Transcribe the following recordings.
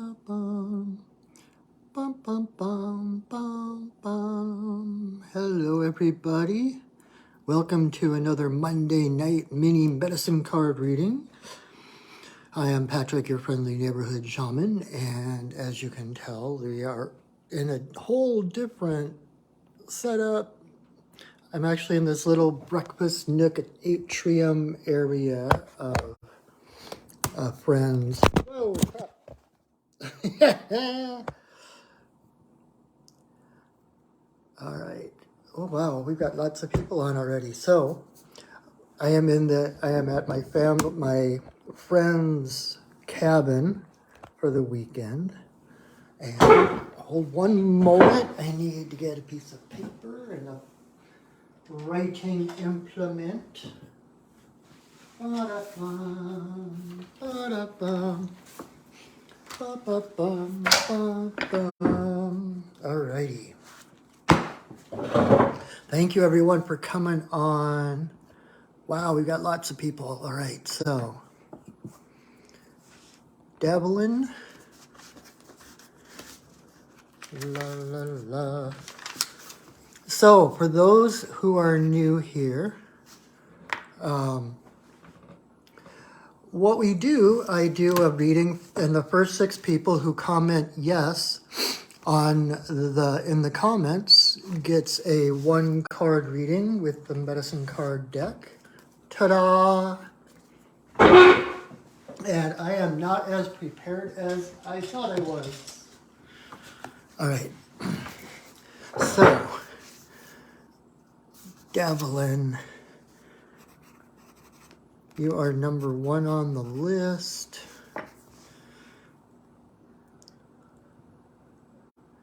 Bum, bum, bum, bum, bum, bum. Hello, everybody. Welcome to another Monday night mini medicine card reading. I am Patrick, your friendly neighborhood shaman, and as you can tell, we are in a whole different setup. I'm actually in this little breakfast nook atrium area of friends. Whoa! All right. Oh wow, we've got lots of people on already. So I am at my friend's cabin for the weekend. And hold one moment. I need to get a piece of paper and a writing implement. Ba-da-bum, ba-da-bum, ba-ba-bum, ba-bum. Alrighty. Thank you everyone for coming on. Wow, we've got lots of people. All right, so Devlin. La la la. So for those who are new here, what we do, I do a reading, and the first 6 people who comment yes in the comments gets a 1 card reading with the medicine card deck. Ta-da! And I am not as prepared as I thought I was. All right. So, Devlin, you are number 1 on the list.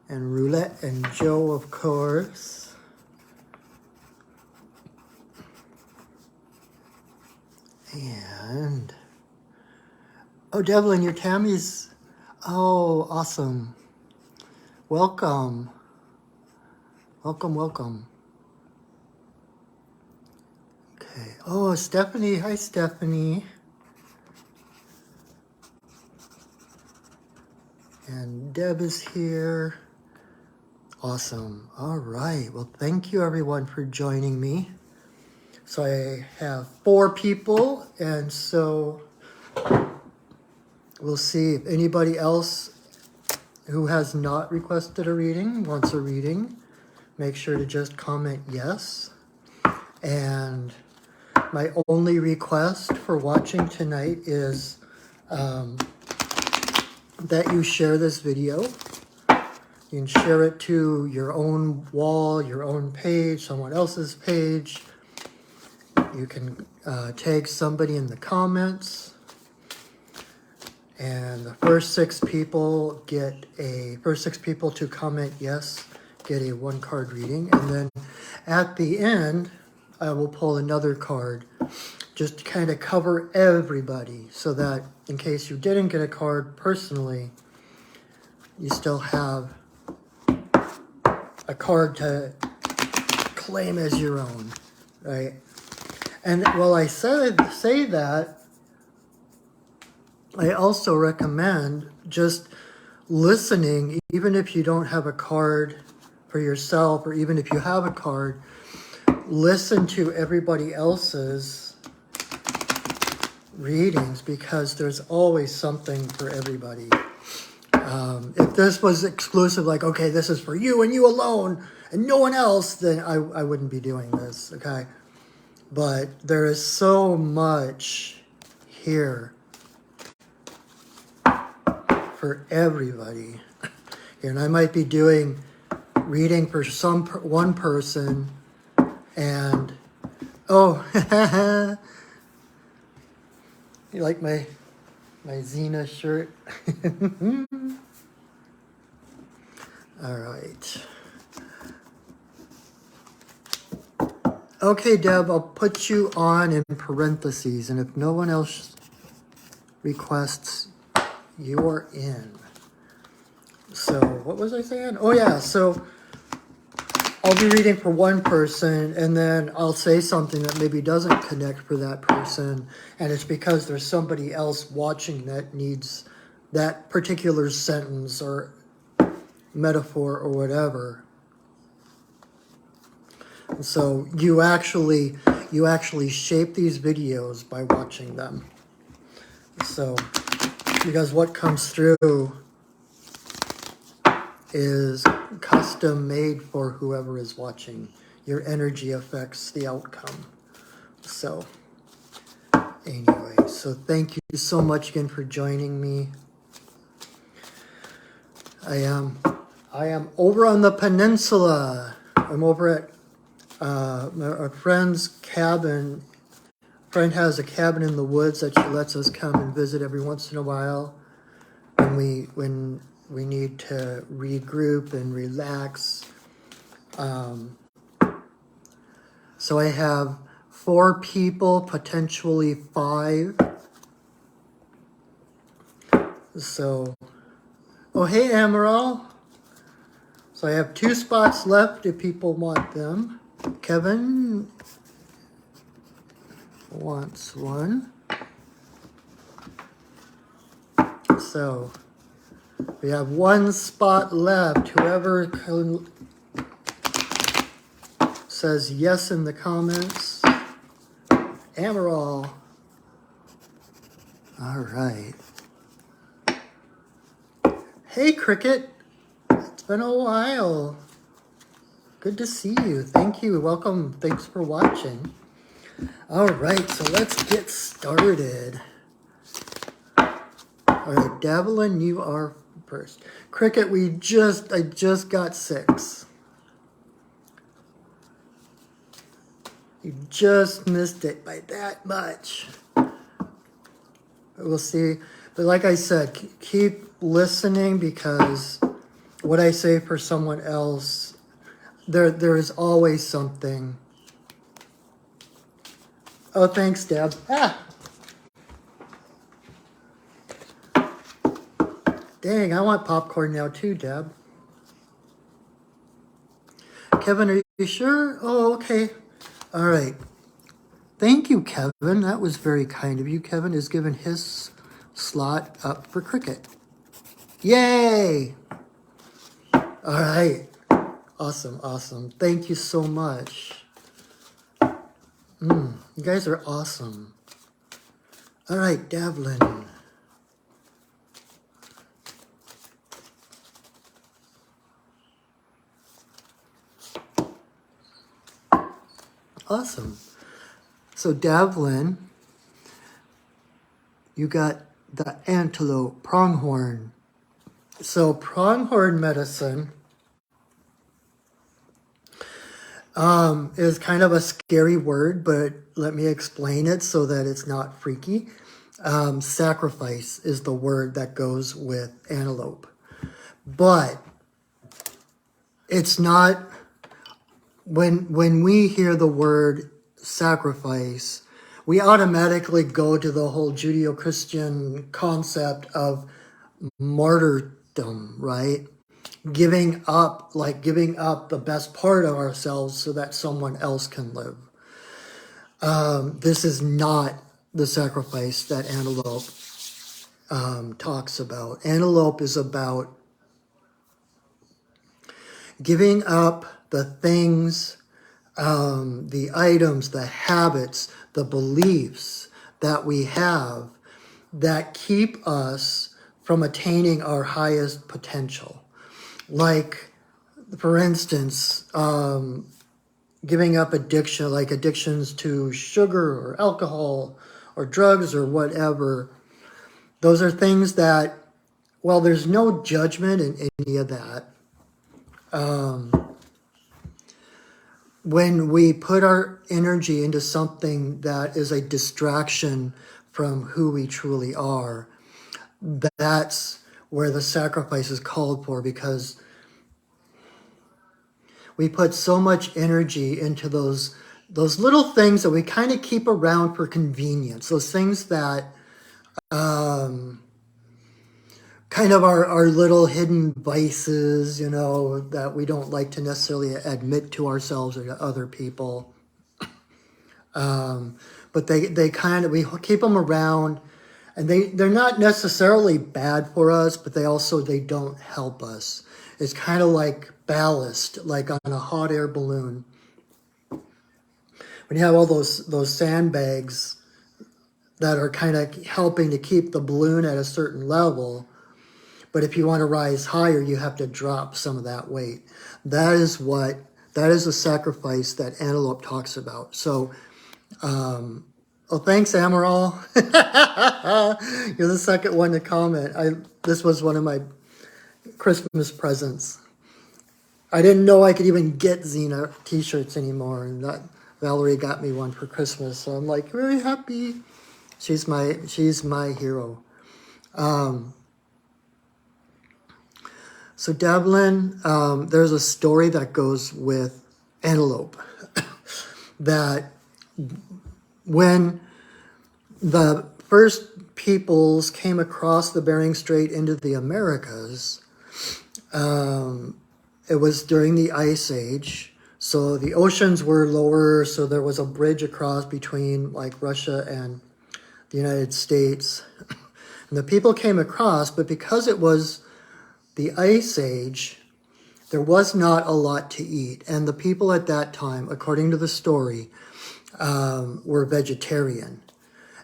And Roulette and Joe, of course. And, oh, Devlin, your Tammy's, oh, awesome. Welcome. Welcome, welcome. Okay. Oh, Stephanie. Hi, Stephanie. And Deb is here. Awesome. All right. Well, thank you, everyone, for joining me. So I have 4 people, and so we'll see if anybody else who has not requested a reading wants a reading. Make sure to just comment yes. And my only request for watching tonight is that you share this video. You can share it to your own wall, your own page, someone else's page. You can tag somebody in the comments. And the first 6 people to comment yes get a 1 card reading. And then at the end, I will pull another card just to kind of cover everybody so that in case you didn't get a card personally, you still have a card to claim as your own, right? And while I say that, I also recommend just listening, even if you don't have a card for yourself, or even if you have a card, listen to everybody else's readings because there's always something for everybody. If this was exclusive, like, okay, this is for you and you alone and no one else, then I wouldn't be doing this, okay? But there is so much here for everybody. And I might be doing reading for one person and, oh, you like my Xena shirt? All right. Okay, Deb, I'll put you on in parentheses, and if no one else requests, you are in. So, what was I saying? Oh, yeah, so I'll be reading for one person, and then I'll say something that maybe doesn't connect for that person, and it's because there's somebody else watching that needs that particular sentence or metaphor or whatever. So you actually shape these videos by watching them. So because what comes through is custom made for whoever is watching. Your energy affects the outcome. So anyway, so thank you so much again for joining me. I am over on the peninsula. I'm over at our friend's cabin. Friend has a cabin in the woods that she lets us come and visit every once in a while when we need to regroup and relax. So I have 4 people, potentially 5. So, oh hey Amaral. So I have 2 spots left if people want them. Kevin wants one. So we have 1 spot left. Whoever says yes in the comments. Amaral. All right. Hey Cricket. It's been a while. Good to see you. Thank you. Welcome. Thanks for watching. All right, so let's get started. All right, Davelin, you are first. Cricket, I just got 6. You just missed it by that much. But we'll see. But like I said, keep listening, because what I say for someone else, there is always something. Oh, thanks, Deb. Dang, I want popcorn now too, Deb. Kevin, are you sure? Oh, okay. All right. Thank you, Kevin. That was very kind of you. Kevin has given his slot up for Cricket. Yay! All right. Awesome, awesome. Thank you so much. You guys are awesome. All right, Davlin. Awesome. So Davlin, you got the antelope pronghorn. So pronghorn medicine is kind of a scary word, but let me explain it so that it's not freaky. Sacrifice is the word that goes with antelope. But it's not, when we hear the word sacrifice, we automatically go to the whole Judeo-Christian concept of martyrdom, right? Giving up the best part of ourselves so that someone else can live. This is not the sacrifice that antelope talks about. Antelope is about giving up the things, the items, the habits, the beliefs that we have that keep us from attaining our highest potential. Like, for instance, giving up addiction, like addictions to sugar or alcohol or drugs or whatever. Those are things that, well, there's no judgment in any of that. When we put our energy into something that is a distraction from who we truly are, that's where the sacrifice is called for, because we put so much energy into those little things that we kind of keep around for convenience, those things that kind of our little hidden vices, you know, that we don't like to necessarily admit to ourselves or to other people. But we keep them around, And they're not necessarily bad for us, but they don't help us. It's kind of like ballast, like on a hot air balloon. When you have all those sandbags that are kind of helping to keep the balloon at a certain level, but if you want to rise higher, you have to drop some of that weight. That is the sacrifice that Antelope talks about. So, thanks, Amaral. You're the second one to comment. This was one of my Christmas presents. I didn't know I could even get Xena t-shirts anymore, and Valerie got me one for Christmas, so I'm like very happy. She's my hero. So Devlin, there's a story that goes with Antelope that when the first peoples came across the Bering Strait into the Americas, it was during the Ice Age. So the oceans were lower, so there was a bridge across between like Russia and the United States. And the people came across, but because it was the Ice Age, there was not a lot to eat. And the people at that time, according to the story, were vegetarian.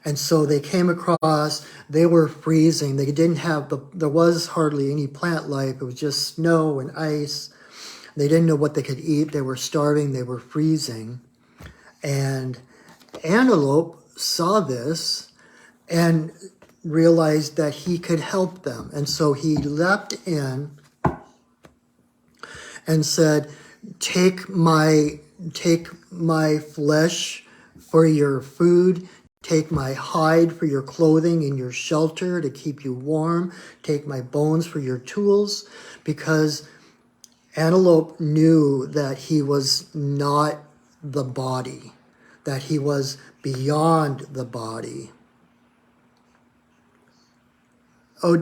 And so they came across, they were freezing. They didn't have, there was hardly any plant life. It was just snow and ice. They didn't know what they could eat. They were starving. They were freezing. And Antelope saw this and realized that he could help them. And so he leapt in and said, take my flesh for your food. Take my hide for your clothing and your shelter to keep you warm. Take my bones for your tools. Because Antelope knew that he was not the body, that he was beyond the body. Oh,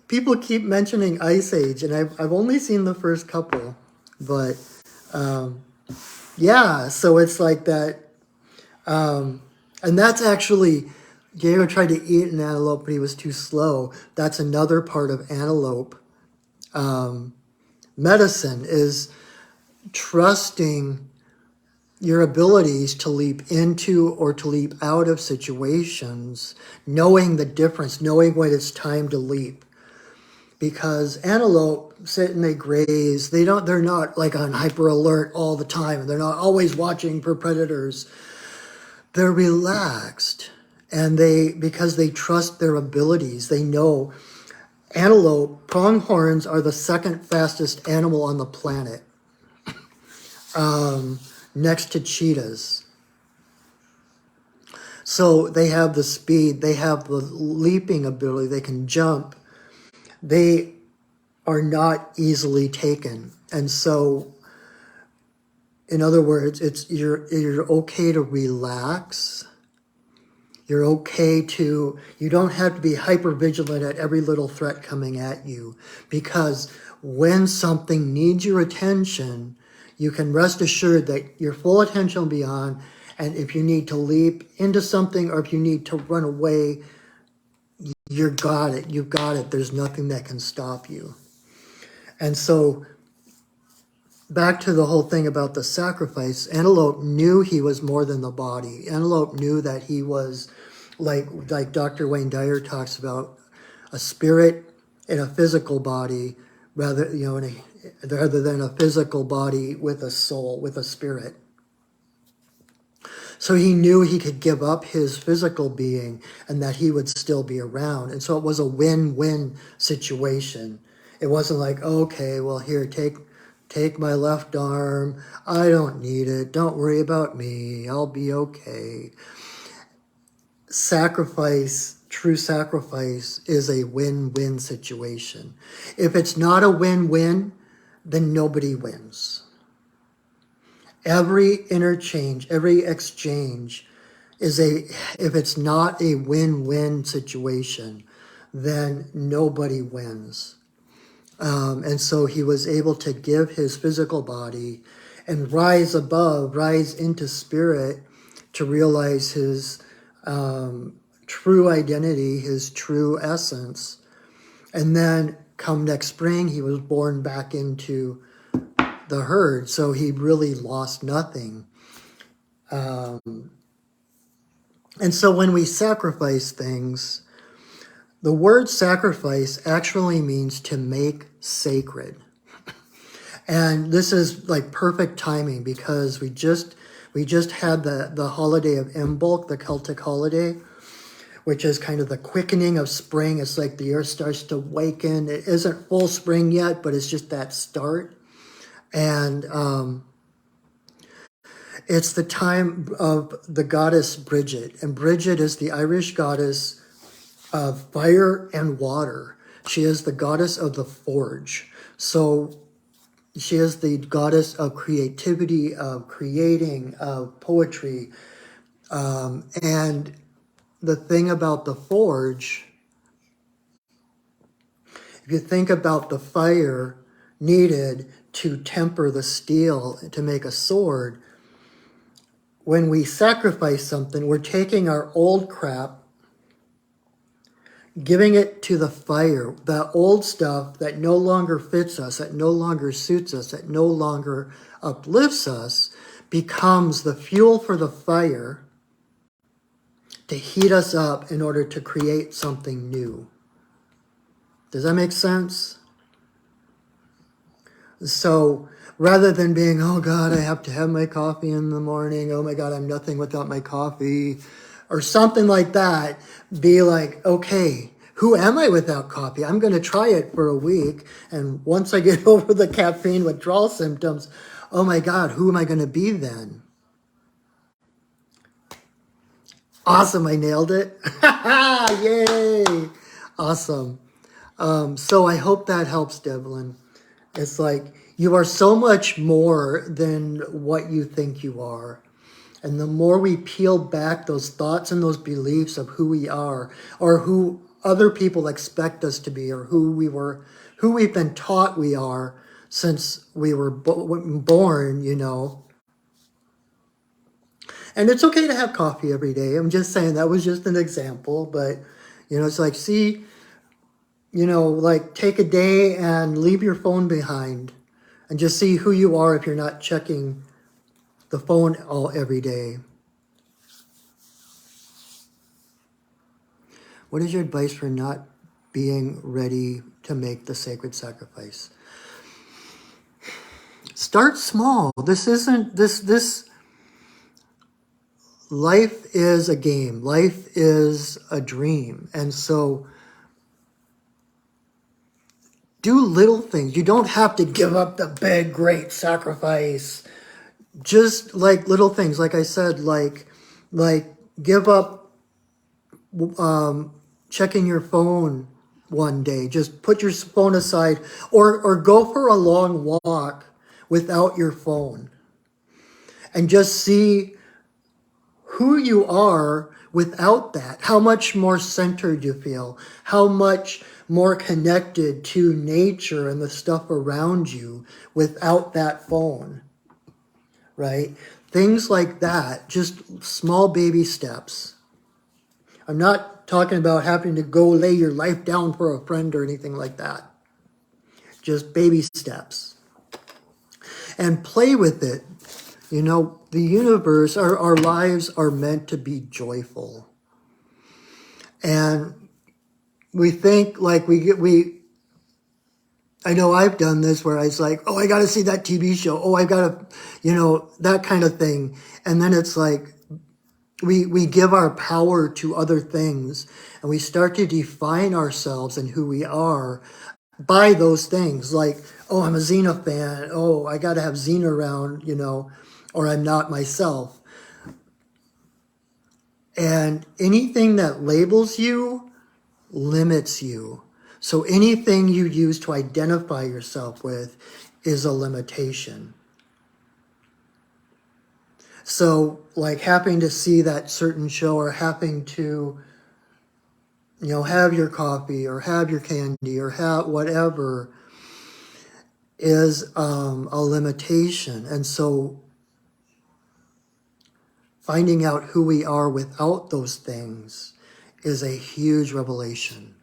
people keep mentioning Ice Age, and I've only seen the first couple, but yeah, so it's like that, and that's actually, Diego tried to eat an antelope, but he was too slow. That's another part of antelope medicine, is trusting your abilities to leap into or to leap out of situations, knowing the difference, knowing when it's time to leap. Because antelope sit and they graze, they're not like on hyper alert all the time. They're not always watching for predators. They're relaxed, and because they trust their abilities, they know. Antelope, pronghorns are the second fastest animal on the planet. Next to cheetahs. So they have the speed, they have the leaping ability, they can jump. They are not easily taken. And so, in other words, you're okay to relax. You're okay to, you don't have to be hyper vigilant at every little threat coming at you, because when something needs your attention, you can rest assured that your full attention will be on, and if you need to leap into something or if you need to run away, you've got it. You've got it. There's nothing that can stop you. And so, back to the whole thing about the sacrifice, Antelope knew he was more than the body. Antelope knew that he was, like Dr. Wayne Dyer talks about, a spirit in a physical body, rather than a physical body with a soul, with a spirit. So he knew he could give up his physical being and that he would still be around. And so it was a win-win situation. It wasn't like, okay, well, here, take my left arm. I don't need it. Don't worry about me. I'll be okay. True sacrifice is a win-win situation. If it's not a win-win, then nobody wins. Every interchange, every exchange if it's not a win-win situation, then nobody wins. And so he was able to give his physical body and rise into spirit to realize his true identity, his true essence. And then come next spring, he was born back into the herd. So he really lost nothing. And so when we sacrifice things, the word sacrifice actually means to make sacred. And this is like perfect timing because we just had the holiday of Imbolc, the Celtic holiday, which is kind of the quickening of spring. It's like the earth starts to waken. It isn't full spring yet, but it's just that start. And it's the time of the goddess Bridget. And Bridget is the Irish goddess of fire and water. She is the goddess of the forge. So she is the goddess of creativity, of creating, of poetry. And the thing about the forge, if you think about the fire needed to temper the steel to make a sword, when we sacrifice something, we're taking our old crap, giving it to the fire, that old stuff that no longer fits us, that no longer suits us, that no longer uplifts us, becomes the fuel for the fire to heat us up in order to create something new. Does that make sense? So rather than being, oh God, I have to have my coffee in the morning, oh my God, I'm nothing without my coffee, or something like that, be like, okay, who am I without coffee? I'm going to try it for a week. And once I get over the caffeine withdrawal symptoms, oh my God, who am I going to be then? Awesome, I nailed it. Yay! Awesome. So I hope that helps, Devlin. It's like, you are so much more than what you think you are. And the more we peel back those thoughts and those beliefs of who we are, or who other people expect us to be, or who we've been taught we are since we were born, you know. And it's okay to have coffee every day. I'm just saying that was just an example, but you know, it's like, see, you know, like take a day and leave your phone behind and just see who you are if you're not checking the phone every day. What is your advice for not being ready to make the sacred sacrifice? Start small. This isn't this life is a game. Life is a dream. And so do little things. You don't have to give up the big, great sacrifice. Just like little things, like I said, like give up checking your phone one day. Just put your phone aside, or go for a long walk without your phone, and just see who you are without that. How much more centered you feel, how much more connected to nature and the stuff around you without that phone, right? Things like that, just small baby steps. I'm not talking about having to go lay your life down for a friend or anything like that. Just baby steps. And play with it. You know, the universe, our lives are meant to be joyful. And we think like I know I've done this where I was like, oh, I got to see that TV show. Oh, I got to, you know, that kind of thing. And then it's like, we give our power to other things and we start to define ourselves and who we are by those things. Like, oh, I'm a Xena fan. Oh, I got to have Xena around, you know, or I'm not myself. And anything that labels you limits you. So anything you use to identify yourself with is a limitation. So like having to see that certain show or having to, you know, have your coffee or have your candy or have whatever is a limitation. And so finding out who we are without those things is a huge revelation.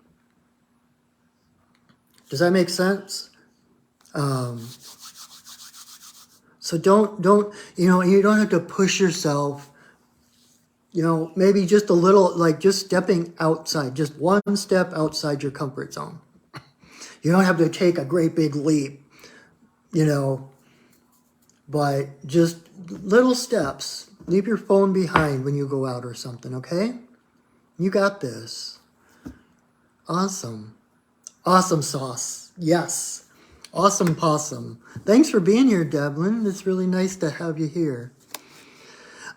Does that make sense? So don't, you don't have to push yourself, maybe just a little, like just stepping outside, just one step outside your comfort zone. You don't have to take a great big leap, but just little steps. Leave your phone behind when you go out or something, okay? You got this. Awesome. Awesome sauce. Yes. Awesome possum. Thanks for being here, Devlin. It's really nice to have you here.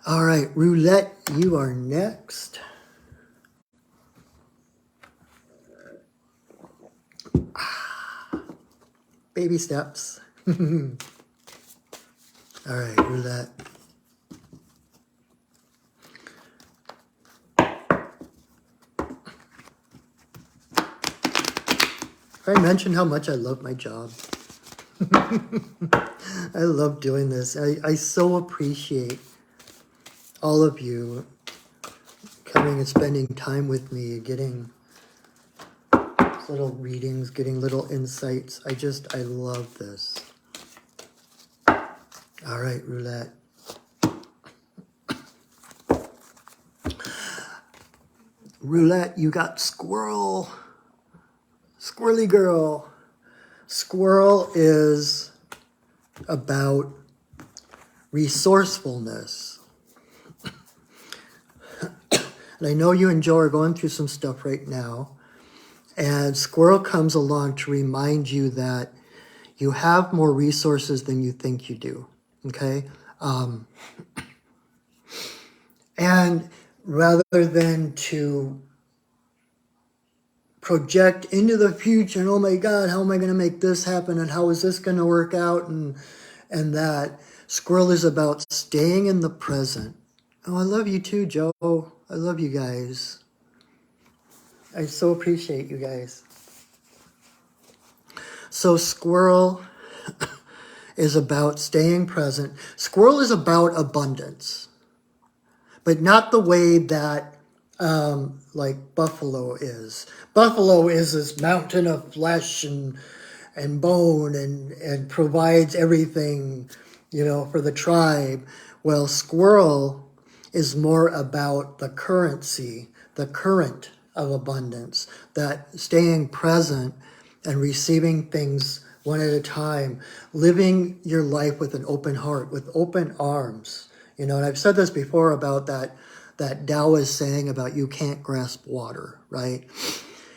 All right, Roulette, you are next. Baby steps. All right, Roulette. I mentioned how much I love my job. I love doing this. I so appreciate all of you coming and spending time with me, getting little readings, getting little insights. I love this. All right, Roulette. Roulette, you got Squirrel. Squirrely girl. Squirrel is about resourcefulness. And I know you and Joe are going through some stuff right now. And Squirrel comes along to remind you that you have more resources than you think you do. Okay? And rather than to project into the future and, oh my God, how am I going to make this happen? And how is this going to work out? And that. Squirrel is about staying in the present. Oh, I love you too, Joe. I love you guys. I so appreciate you guys. So Squirrel is about staying present. Squirrel is about abundance, but not the way that like buffalo is. Buffalo is this mountain of flesh and bone and provides everything, for the tribe. Well, Squirrel is more about the currency, the current of abundance, that staying present and receiving things one at a time, living your life with an open heart, with open arms. And I've said this before about that Taoist saying about you can't grasp water, right?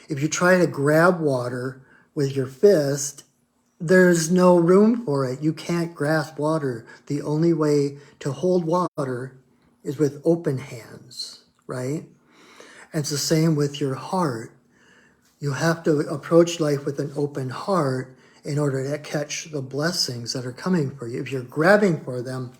If you try to grab water with your fist, there's no room for it. You can't grasp water. The only way to hold water is with open hands, right? And it's the same with your heart. You have to approach life with an open heart in order to catch the blessings that are coming for you. If you're grabbing for them,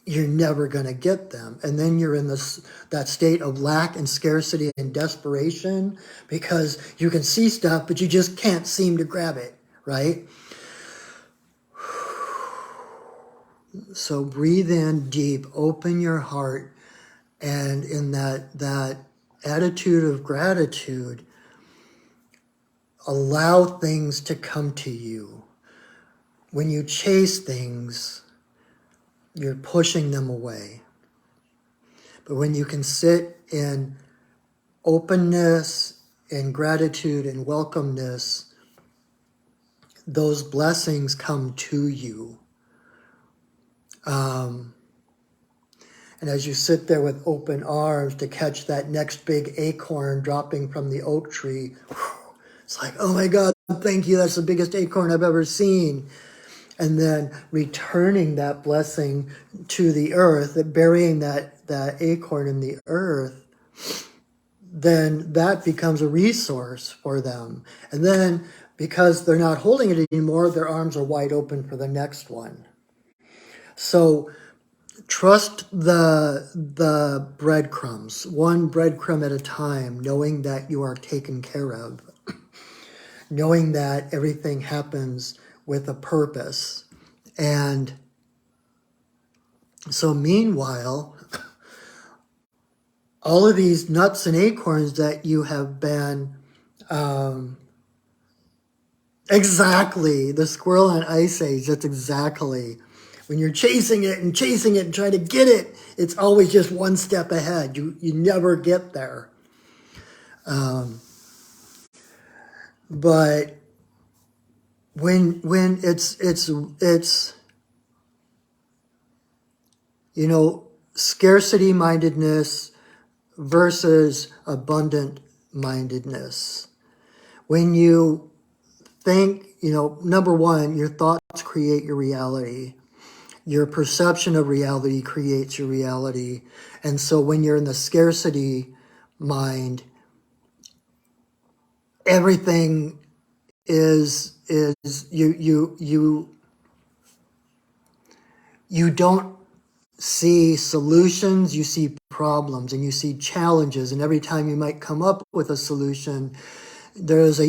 you're never going to get them. And then you're in that state of lack and scarcity and desperation because you can see stuff, but you just can't seem to grab it, right? So breathe in deep, open your heart, and in that attitude of gratitude, allow things to come to you. When you chase things, you're pushing them away. But when you can sit in openness and gratitude and welcomeness, those blessings come to you. And as you sit there with open arms to catch that next big acorn dropping from the oak tree, it's like, oh my God, thank you. That's the biggest acorn I've ever seen. And then returning that blessing to the earth, burying that acorn in the earth, then that becomes a resource for them. And then because they're not holding it anymore, their arms are wide open for the next one. So trust the breadcrumbs, one breadcrumb at a time, knowing that you are taken care of, knowing that everything happens with a purpose. And so meanwhile, all of these nuts and acorns that you have been, exactly, the squirrel on Ice Age, that's exactly. When you're chasing it and trying to get it, it's always just one step ahead. You never get there. But when it's you know, scarcity mindedness versus abundant mindedness. When you think, you know, number one, your thoughts create your reality. Your perception of reality creates your reality. And so when you're in the scarcity mind, everything is you don't see solutions, you see problems and you see challenges. And every time you might come up with a solution, there's a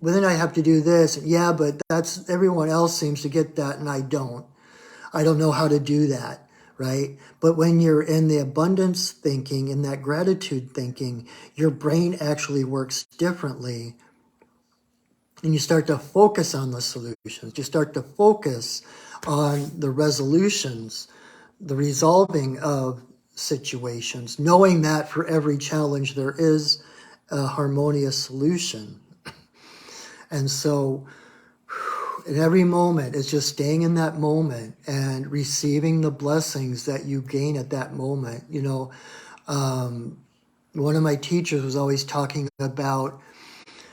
but then I have to do this. Yeah, but that's everyone else seems to get that and I don't. I don't know how to do that, right? But when you're in the abundance thinking, in that gratitude thinking, your brain actually works differently. And you start to focus on the solutions. You start to focus on the resolutions, the resolving of situations, knowing that for every challenge there is a harmonious solution. And so in every moment, it's just staying in that moment and receiving the blessings that you gain at that moment. You know, one of my teachers was always talking about,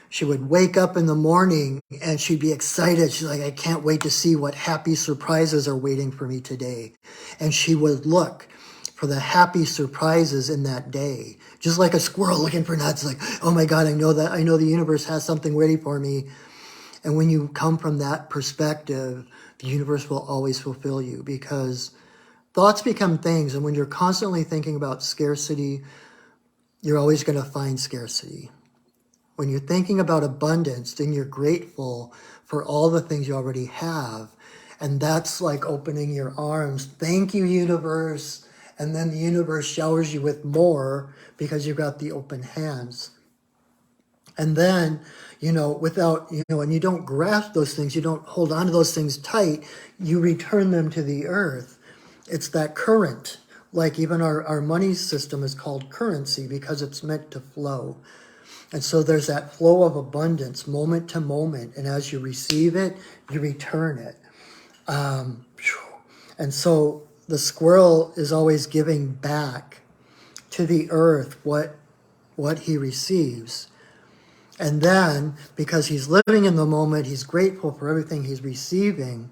she would wake up in the morning and she'd be excited. She's like, I can't wait to see what happy surprises are waiting for me today. And she would look for the happy surprises in that day. Just like a squirrel looking for nuts, like, oh my God, I know the universe has something ready for me. And when you come from that perspective, the universe will always fulfill you because thoughts become things. And when you're constantly thinking about scarcity, you're always going to find scarcity. When you're thinking about abundance, then you're grateful for all the things you already have. And that's like opening your arms. Thank you, universe. And then the universe showers you with more because you've got the open hands. And then, you know, without, you know, and you don't grasp those things, you don't hold on to those things tight, you return them to the earth. It's that current. Like even our money system is called currency because it's meant to flow. And so there's that flow of abundance moment to moment. And as you receive it, you return it. And so the squirrel is always giving back to the earth what he receives. And then, because he's living in the moment, he's grateful for everything he's receiving.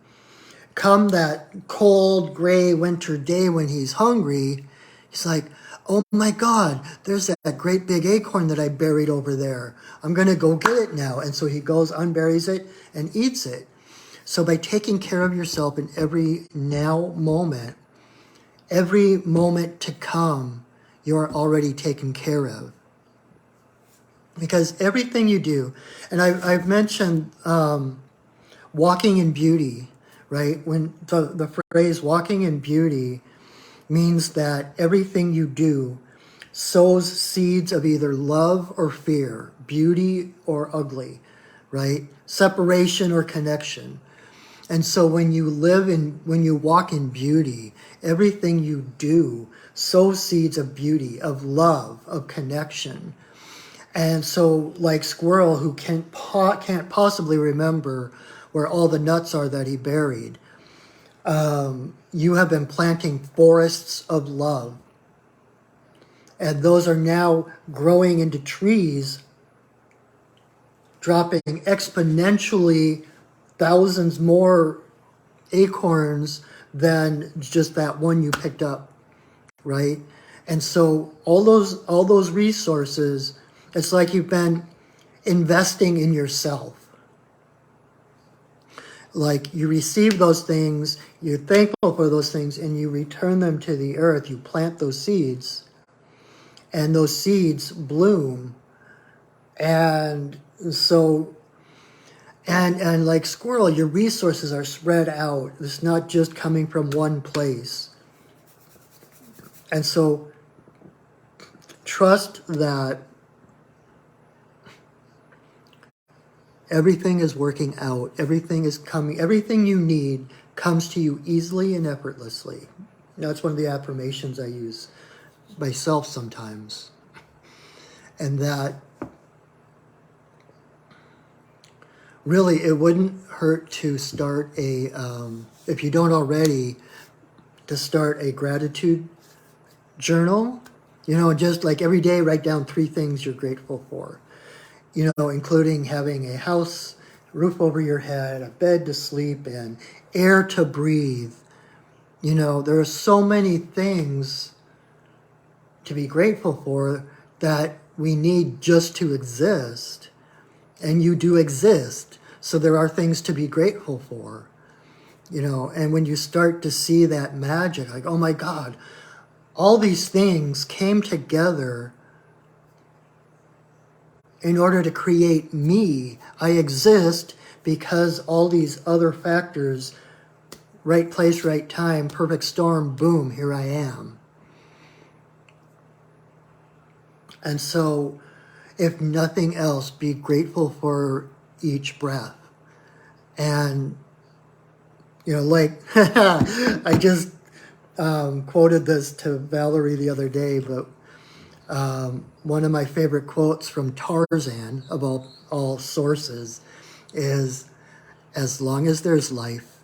Come that cold, gray winter day when he's hungry, he's like, oh my God, there's that great big acorn that I buried over there. I'm going to go get it now. And so he goes, unburies it, and eats it. So by taking care of yourself in every now moment, every moment to come, you're already taken care of. Because everything you do, and I've mentioned walking in beauty, right? When the phrase walking in beauty means that everything you do sows seeds of either love or fear, beauty or ugly, right? Separation or connection. And so when you walk in beauty, everything you do sows seeds of beauty, of love, of connection. And so like Squirrel, who can't possibly remember where all the nuts are that he buried, you have been planting forests of love. And those are now growing into trees, dropping exponentially thousands more acorns than just that one you picked up, right? And so all those resources, it's like you've been investing in yourself. Like you receive those things, you're thankful for those things, and you return them to the earth. You plant those seeds, and those seeds bloom. And so, and like Squirrel, your resources are spread out. It's not just coming from one place. And so trust that everything is working out, everything is coming, everything you need comes to you easily and effortlessly. That's one of the affirmations I use myself sometimes. And that really it wouldn't hurt to start a, if you don't already, to start a gratitude journal. You know, just like every day, write down 3 things you're grateful for. You know, including having a house, roof over your head, a bed to sleep in, air to breathe. You know, there are so many things to be grateful for that we need just to exist. And you do exist. So there are things to be grateful for. You know, and when you start to see that magic, like, oh my God, all these things came together in order to create me. I exist because all these other factors, right place, right time, perfect storm, boom, here I am. And so, if nothing else, be grateful for each breath. And, you know, like, I just quoted this to Valerie the other day, but one of my favorite quotes from Tarzan, of all sources, is, as long as there's life,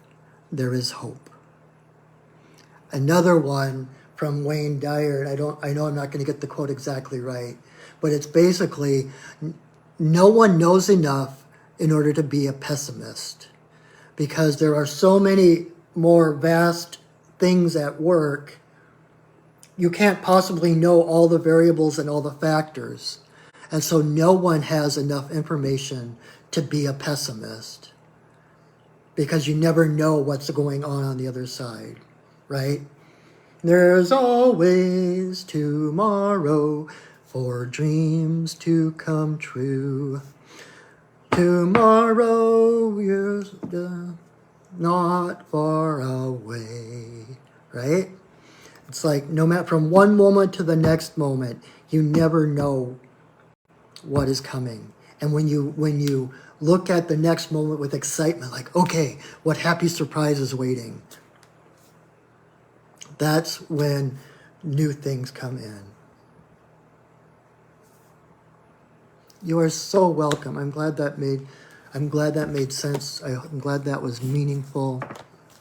there is hope. Another one from Wayne Dyer, I know I'm not going to get the quote exactly right, but it's basically, no one knows enough in order to be a pessimist, because there are so many more vast things at work. You can't possibly know all the variables and all the factors. And so no one has enough information to be a pessimist, because you never know what's going on the other side, right? There's always tomorrow for dreams to come true. Tomorrow is not far away, right? It's like no matter, from one moment to the next moment, you never know what is coming. And when you look at the next moment with excitement, like, okay, what happy surprise is waiting? That's when new things come in. You are so welcome. I'm glad that made sense. I'm glad that was meaningful.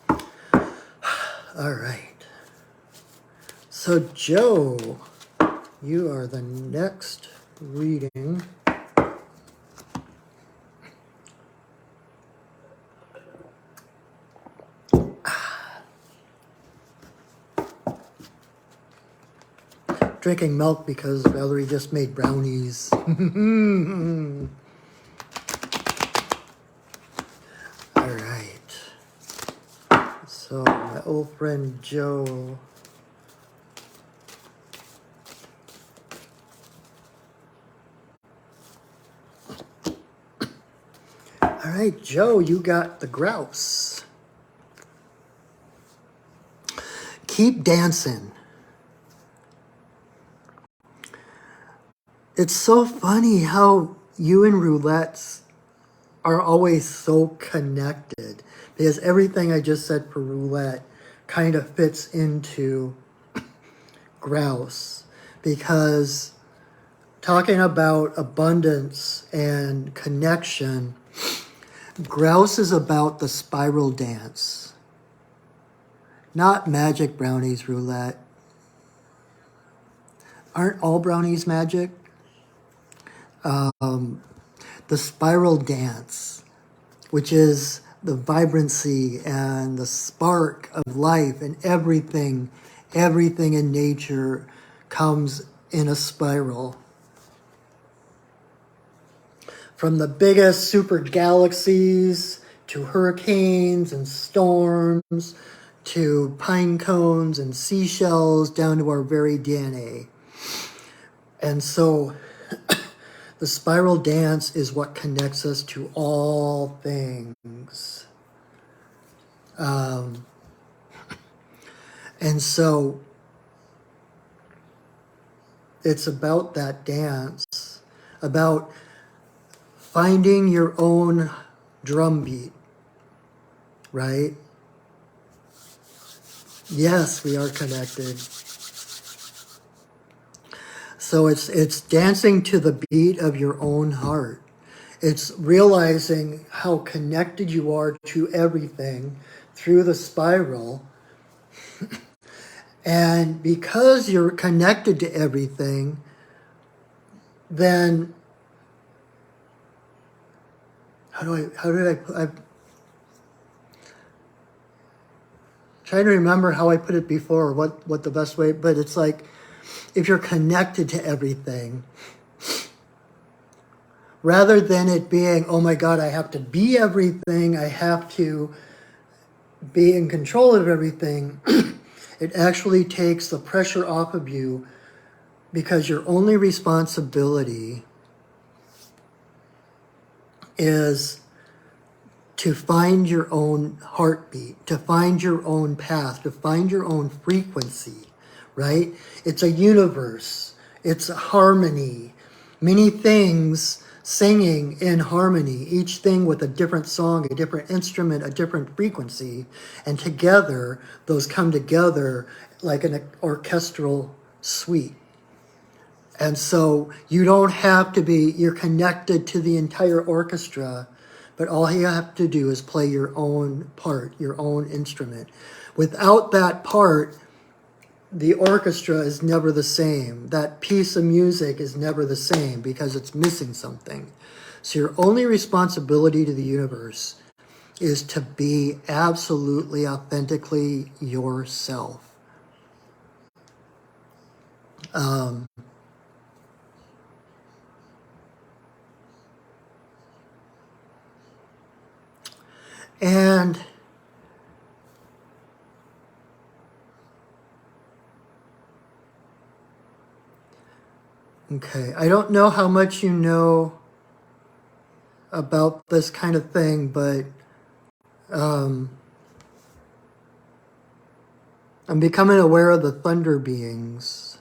All right. So Joe, you are the next reading. Drinking milk because Valerie just made brownies. All right. So my old friend Joe. All right, Joe, you got the grouse. Keep dancing. It's so funny how you and roulettes are always so connected, because everything I just said for roulette kind of fits into grouse, because talking about abundance and connection, grouse is about the spiral dance, not magic brownies roulette. Aren't all brownies magic? The spiral dance, which is the vibrancy and the spark of life, and everything in nature comes in a spiral. From the biggest super galaxies to hurricanes and storms to pine cones and seashells down to our very DNA. And so the spiral dance is what connects us to all things. And so it's about that dance, about finding your own drum beat, right? Yes, we are connected. So it's dancing to the beat of your own heart. It's realizing how connected you are to everything through the spiral. And because you're connected to everything, then I'm trying to remember how I put it before, what the best way, but it's like, if you're connected to everything, rather than it being, oh my God, I have to be everything, I have to be in control of everything, it actually takes the pressure off of you, because your only responsibility is to find your own heartbeat, to find your own path, to find your own frequency, right? It's a universe. It's a harmony. Many things singing in harmony, each thing with a different song, a different instrument, a different frequency. And together, those come together like an orchestral suite. And so you don't have to be, you're connected to the entire orchestra, but all you have to do is play your own part, your own instrument. Without that part, the orchestra is never the same. That piece of music is never the same because it's missing something. So your only responsibility to the universe is to be absolutely, authentically yourself. And okay, I don't know how much you know about this kind of thing, but I'm becoming aware of the thunder beings.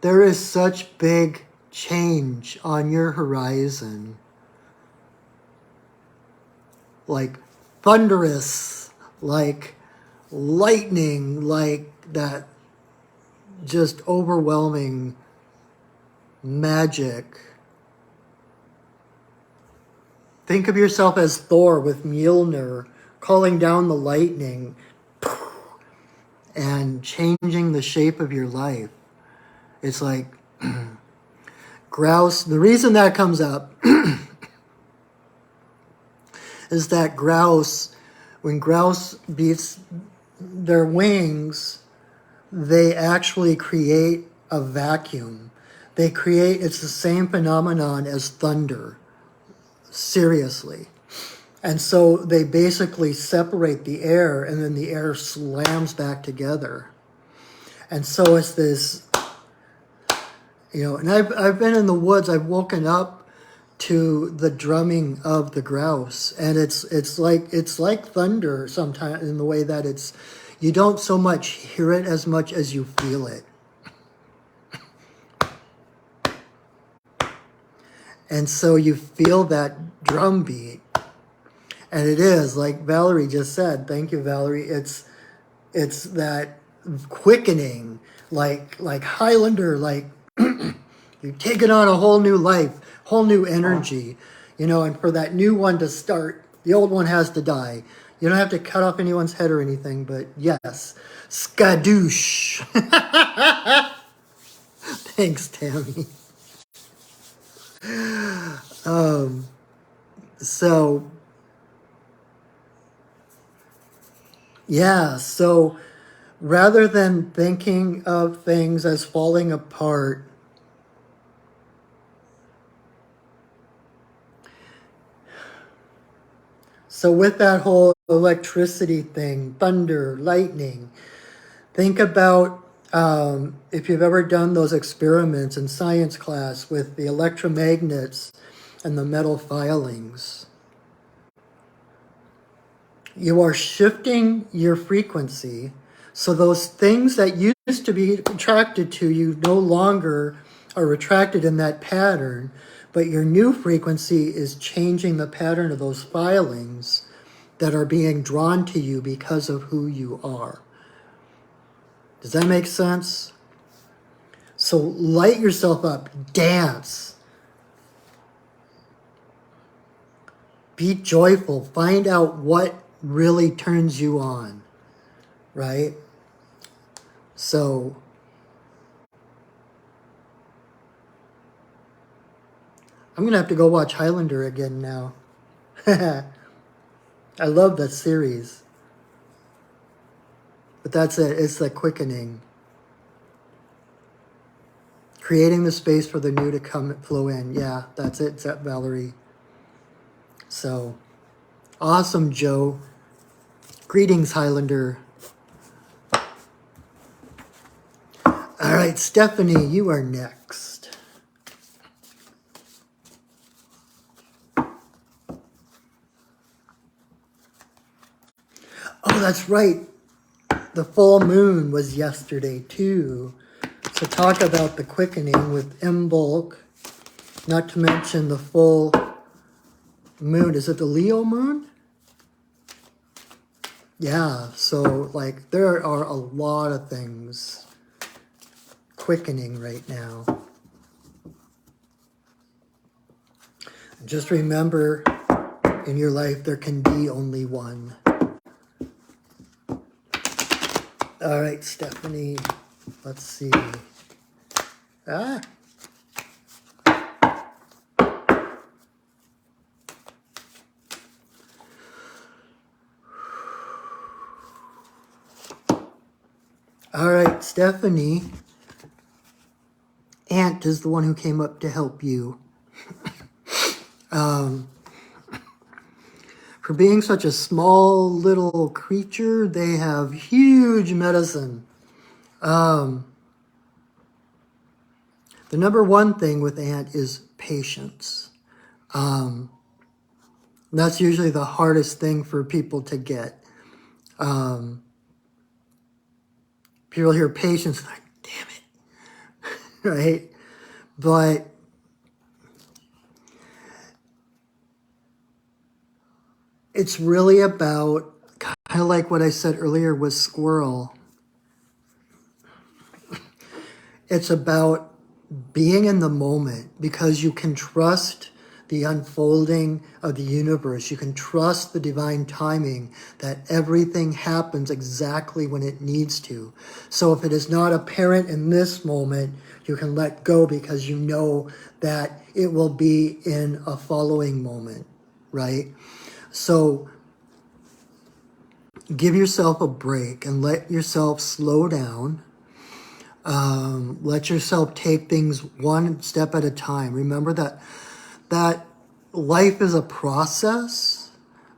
There is such big change on your horizon. Like thunderous, like lightning, like that just overwhelming magic. Think of yourself as Thor with Mjolnir calling down the lightning and changing the shape of your life. It's like grouse. The reason that comes up is that grouse, when grouse beats their wings, they actually create a vacuum. It's the same phenomenon as thunder, seriously. And so they basically separate the air, and then the air slams back together. And so it's this, and I've been in the woods, I've woken up to the drumming of the grouse, and it's like thunder sometimes, in the way that you don't so much hear it as much as you feel it. And so you feel that drum beat, and it is like Valerie just said. Thank you, Valerie. It's that quickening, like Highlander, like you're taking on a whole new life, whole new energy, and for that new one to start, the old one has to die. You don't have to cut off anyone's head or anything, but yes, skadoosh. Thanks, Tammy. So, yeah, so rather than thinking of things as falling apart, so with that whole electricity thing, thunder, lightning, think about If you've ever done those experiments in science class with the electromagnets and the metal filings, you are shifting your frequency. So those things that used to be attracted to you no longer are attracted in that pattern, but your new frequency is changing the pattern of those filings that are being drawn to you because of who you are. Does that make sense? So light yourself up, dance, be joyful, find out what really turns you on, right? So I'm going to have to go watch Highlander again now. I love that series. But that's it. It's the quickening. Creating the space for the new to come flow in. Yeah, that's it, Valerie. So, awesome, Joe. Greetings, Highlander. All right, Stephanie, you are next. Oh, that's right. The full moon was yesterday, too. So talk about the quickening with Imbolc, not to mention the full moon. Is it the Leo moon? Yeah, so like there are a lot of things quickening right now. Just remember, in your life, there can be only one. All right, Stephanie, let's see. Ah. All right, Stephanie. Ant is the one who came up to help you. For being such a small little creature, they have huge medicine. The number one thing with Ant is patience. That's usually the hardest thing for people to get. People hear patience, like, damn it, right? But it's really about, kind of like what I said earlier with squirrel. It's about being in the moment because you can trust the unfolding of the universe. You can trust the divine timing that everything happens exactly when it needs to. So if it is not apparent in this moment, you can let go because you know that it will be in a following moment, right? So give yourself a break and let yourself slow down. Let yourself take things one step at a time. Remember that life is a process,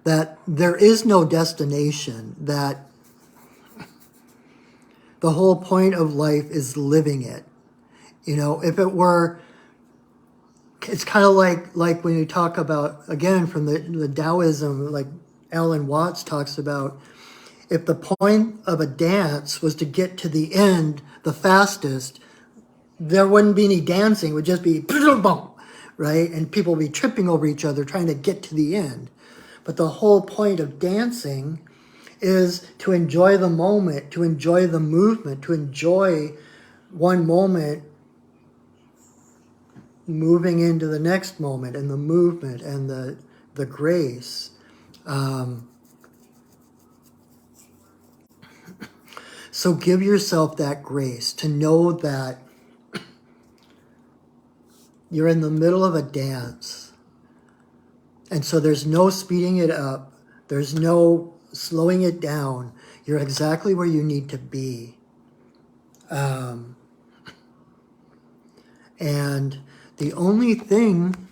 that there is no destination, that the whole point of life is living it. You know, if it were, it's kind of like when you talk about, again, from the Taoism, like Alan Watts talks about, if the point of a dance was to get to the end the fastest, there wouldn't be any dancing. It would just be right? And people would be tripping over each other trying to get to the end. But the whole point of dancing is to enjoy the moment, to enjoy the movement, to enjoy one moment moving into the next moment, and the movement and the grace. So give yourself that grace to know that you're in the middle of a dance. And so there's no speeding it up. There's no slowing it down. You're exactly where you need to be. And the only thing,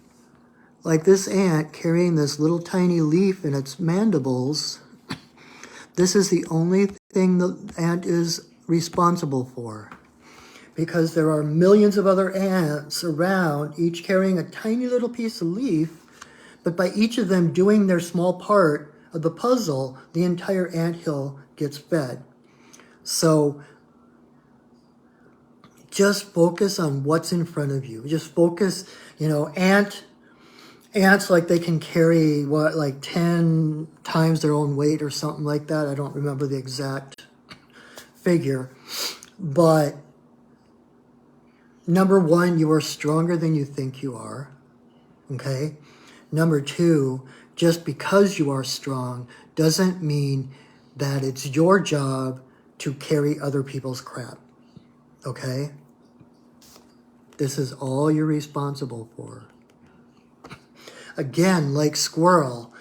like this ant carrying this little tiny leaf in its mandibles, this is the only thing the ant is responsible for, because there are millions of other ants around, each carrying a tiny little piece of leaf, but by each of them doing their small part of the puzzle, the entire anthill gets fed. So just focus on what's in front of you. Just focus, ants, like, they can carry, like 10 times their own weight or something like that. I don't remember the exact figure. But number one, you are stronger than you think you are. Okay? Number two, just because you are strong doesn't mean that it's your job to carry other people's crap. Okay? This is all you're responsible for. Again, like squirrel,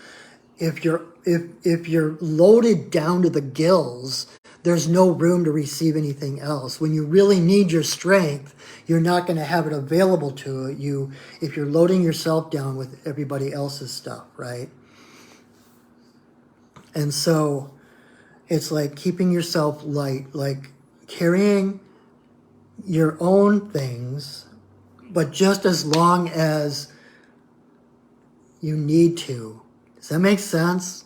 if you're loaded down to the gills, there's no room to receive anything else. When you really need your strength, you're not going to have it available to you if you're loading yourself down with everybody else's stuff, right? And so it's like keeping yourself light, like carrying your own things, but just as long as you need to. Does that make sense?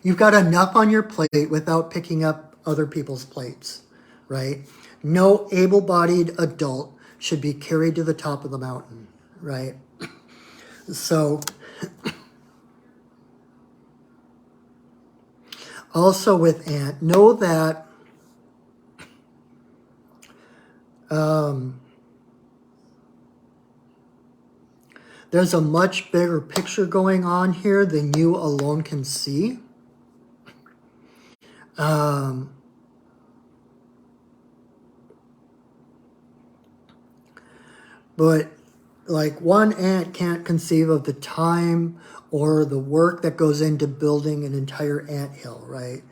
You've got enough on your plate without picking up other people's plates, right? No able-bodied adult should be carried to the top of the mountain, right? So, also with ant, know that there's a much bigger picture going on here than you alone can see. But like one ant can't conceive of the time or the work that goes into building an entire anthill, right?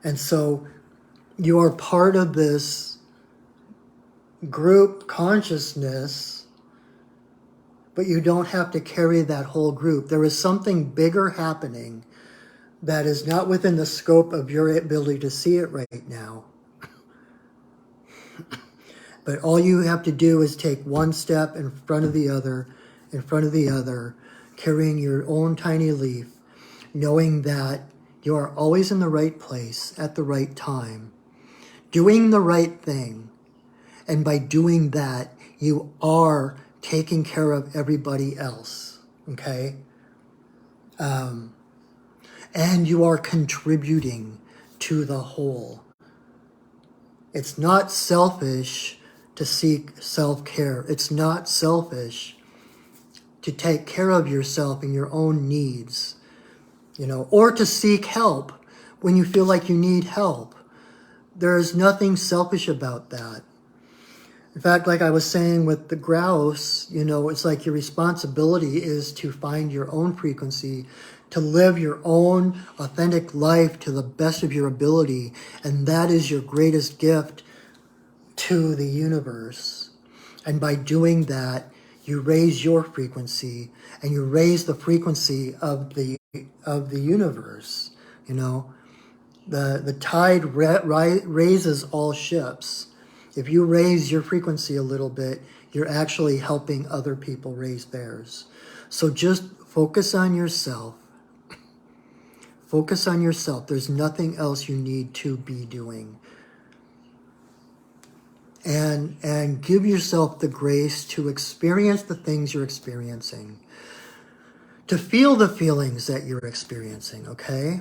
And so you are part of this group consciousness, but you don't have to carry that whole group. There is something bigger happening that is not within the scope of your ability to see it right now. But all you have to do is take one step in front of the other, carrying your own tiny leaf, knowing that you are always in the right place at the right time, doing the right thing. And by doing that, you are taking care of everybody else, okay? And you are contributing to the whole. It's not selfish to seek self-care. It's not selfish to take care of yourself and your own needs, or to seek help when you feel like you need help. There is nothing selfish about that. In fact, like I was saying with the grouse, it's like your responsibility is to find your own frequency, to live your own authentic life to the best of your ability. And that is your greatest gift to the universe. And by doing that, you raise your frequency and you raise the frequency of the universe. The tide raises all ships. If you raise your frequency a little bit, you're actually helping other people raise theirs. So just focus on yourself. Focus on yourself. There's nothing else you need to be doing. And give yourself the grace to experience the things you're experiencing. To feel the feelings that you're experiencing, okay?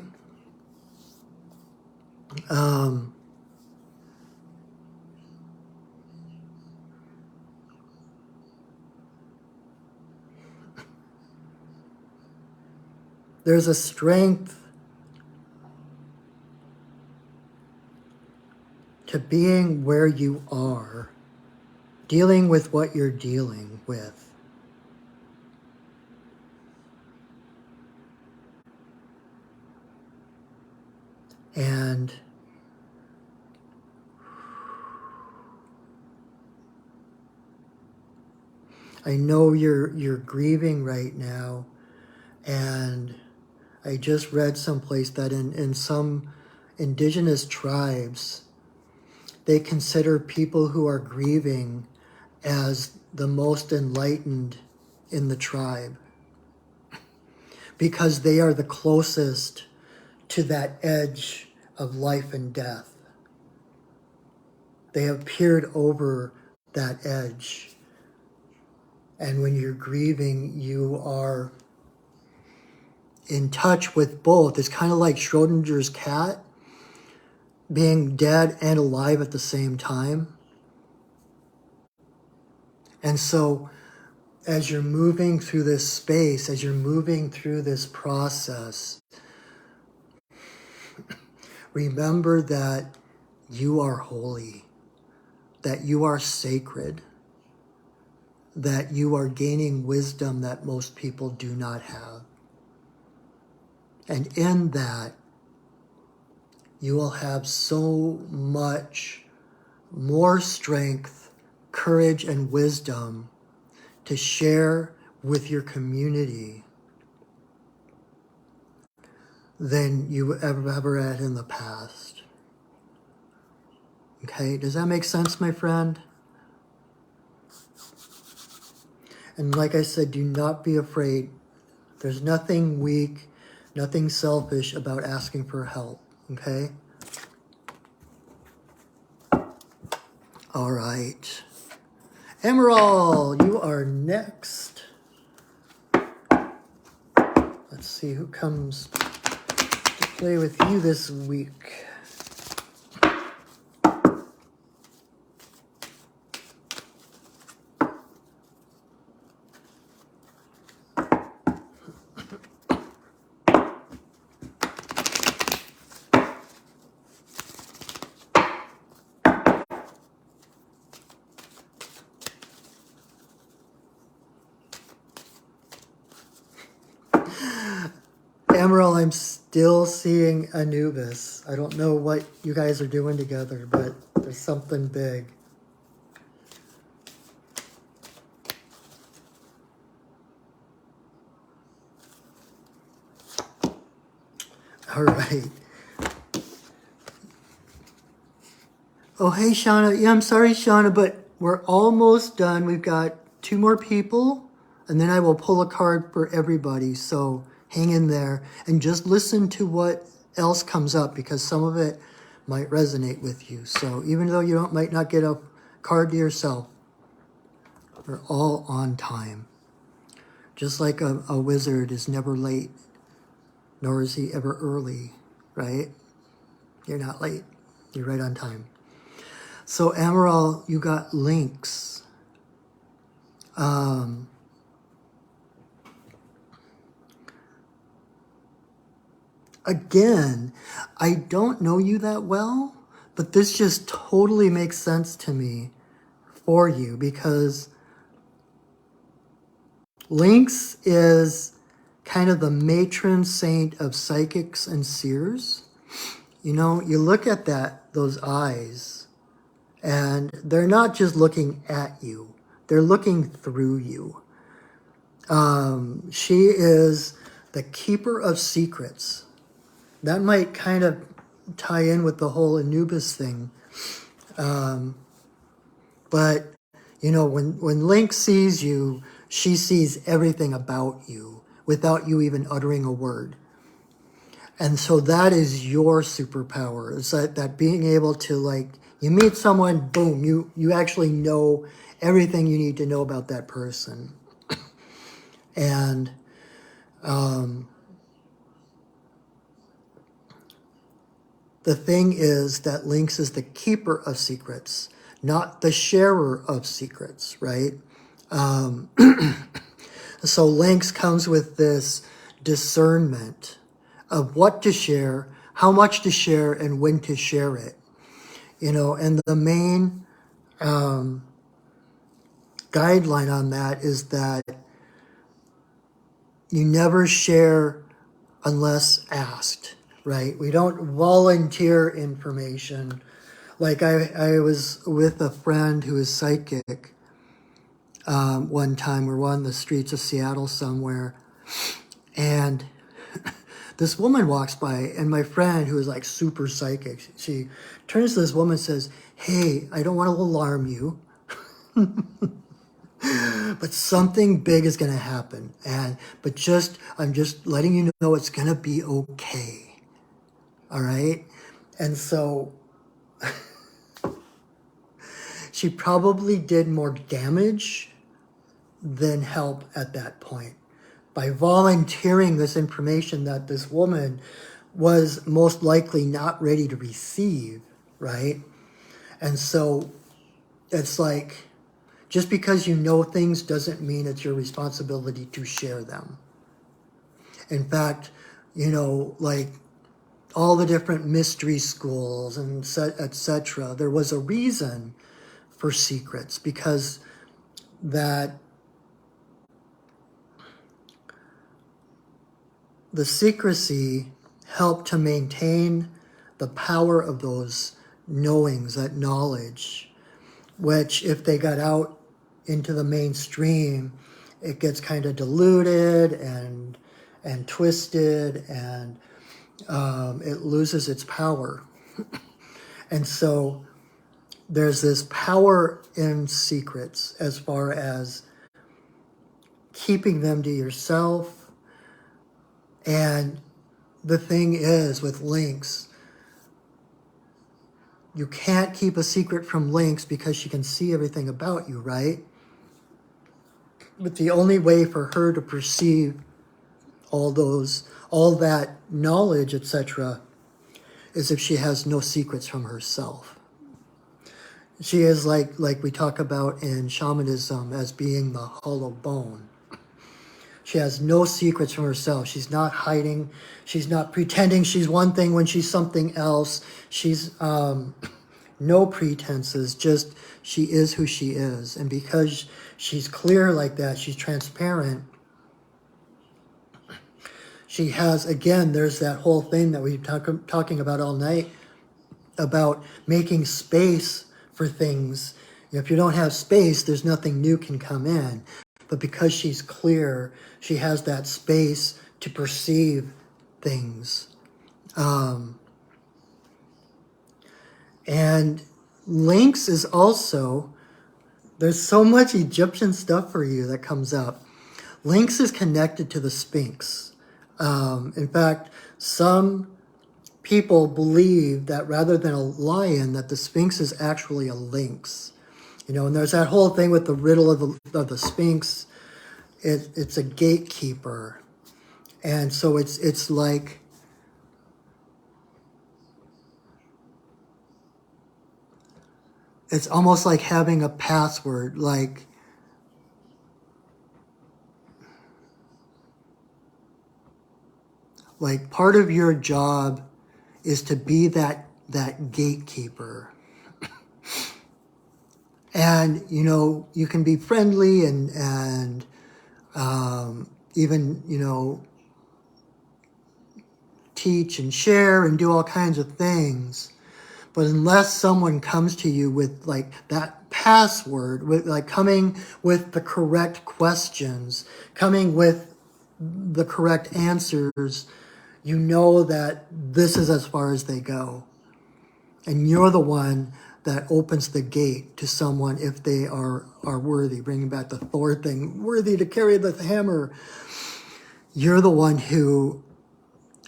There's a strength to being where you are, dealing with what you're dealing with. And I know you're grieving right now, and I just read someplace that in some indigenous tribes, they consider people who are grieving as the most enlightened in the tribe because they are the closest to that edge of life and death. They have peered over that edge. And when you're grieving, you are in touch with both. It's kind of like Schrodinger's cat, being dead and alive at the same time. And so as you're moving through this space, as you're moving through this process, remember that you are holy, that you are sacred, that you are gaining wisdom that most people do not have. And in that, you will have so much more strength, courage, and wisdom to share with your community than you ever had in the past. Okay, does that make sense, my friend? And like I said, do not be afraid. There's nothing weak, nothing selfish about asking for help, okay? All right. Emerald, you are next. Let's see who comes to play with you this week. Emerald, I'm still seeing Anubis. I don't know what you guys are doing together, but there's something big. All right. Oh, hey, Shauna. Yeah, I'm sorry, Shauna, but we're almost done. We've got 2 more people, and then I will pull a card for everybody. So hang in there and just listen to what else comes up, because some of it might resonate with you. So even though you might not get a card to yourself, we're all on time. Just like a wizard is never late, nor is he ever early, right? You're not late. You're right on time. So Emerald, you got links. Again, I don't know you that well, but this just totally makes sense to me for you, because Lynx is kind of the matron saint of psychics and seers. You know, you look at those eyes, and they're not just looking at you, they're looking through you. She is the keeper of secrets. That might kind of tie in with the whole Anubis thing. But, you know, when Lynx sees you, she sees everything about you without you even uttering a word. And so that is your superpower. It's that being able to, like, you meet someone, boom, you actually know everything you need to know about that person. And the thing is that Lynx is the keeper of secrets, not the sharer of secrets, right? So Lynx comes with this discernment of what to share, how much to share, and when to share it. You know, and the main guideline on that is that you never share unless asked, right? We don't volunteer information. Like I was with a friend who is psychic one time. We were on the streets of Seattle somewhere, and this woman walks by, and my friend, who is like super psychic, she turns to this woman and says, "Hey, I don't want to alarm you, but something big is going to happen. I'm just letting you know it's going to be okay. All right?" And so she probably did more damage than help at that point by volunteering this information that this woman was most likely not ready to receive, right? And so it's like, just because you know things doesn't mean it's your responsibility to share them. In fact, like all the different mystery schools and etc., there was a reason for secrets, because that the secrecy helped to maintain the power of those knowings, that knowledge, which if they got out into the mainstream, it gets kind of diluted and twisted, and it loses its power. And so there's this power in secrets as far as keeping them to yourself. And the thing is, with Lynx, you can't keep a secret from Lynx because she can see everything about you, right? But the only way for her to perceive all that knowledge, etc., is if she has no secrets from herself. She is like we talk about in shamanism as being the hollow bone. She has no secrets from herself. She's not hiding. She's not pretending she's one thing when she's something else. She's no pretenses, just she is who she is. And because she's clear like that, she's transparent, she has, again, there's that whole thing that we've talking about all night, about making space for things. If you don't have space, there's nothing new can come in. But because she's clear, she has that space to perceive things. And Lynx is also, there's so much Egyptian stuff for you that comes up. Lynx is connected to the Sphinx. In fact, some people believe that rather than a lion, that the Sphinx is actually a lynx. And there's that whole thing with the riddle of the Sphinx. It's a gatekeeper. And so it's like, it's almost like having a password, like part of your job is to be that gatekeeper. And, you can be friendly and even, teach and share and do all kinds of things. But unless someone comes to you with like that password, with like coming with the correct questions, coming with the correct answers, you know that this is as far as they go. And you're the one that opens the gate to someone if they are worthy. Bringing back the Thor thing, worthy to carry the hammer. You're the one who,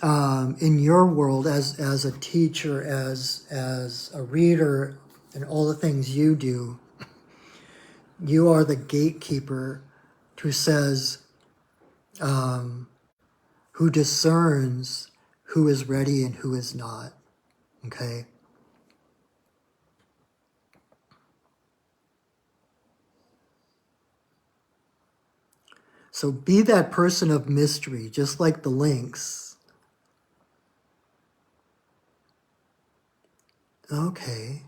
in your world, as a teacher, as a reader, and all the things you do, you are the gatekeeper who says, who discerns who is ready and who is not. Okay? So be that person of mystery, just like the Lynx. Okay.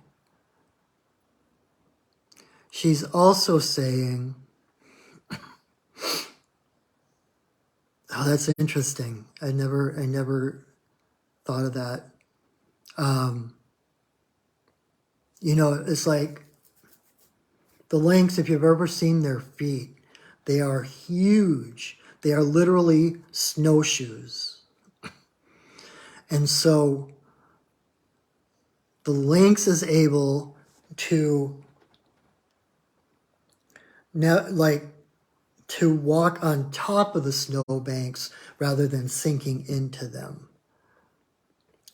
She's also saying, oh, that's interesting. I never thought of that. It's like the Lynx, if you've ever seen their feet, they are huge. They are literally snowshoes. And so the Lynx is able to now, to walk on top of the snowbanks rather than sinking into them.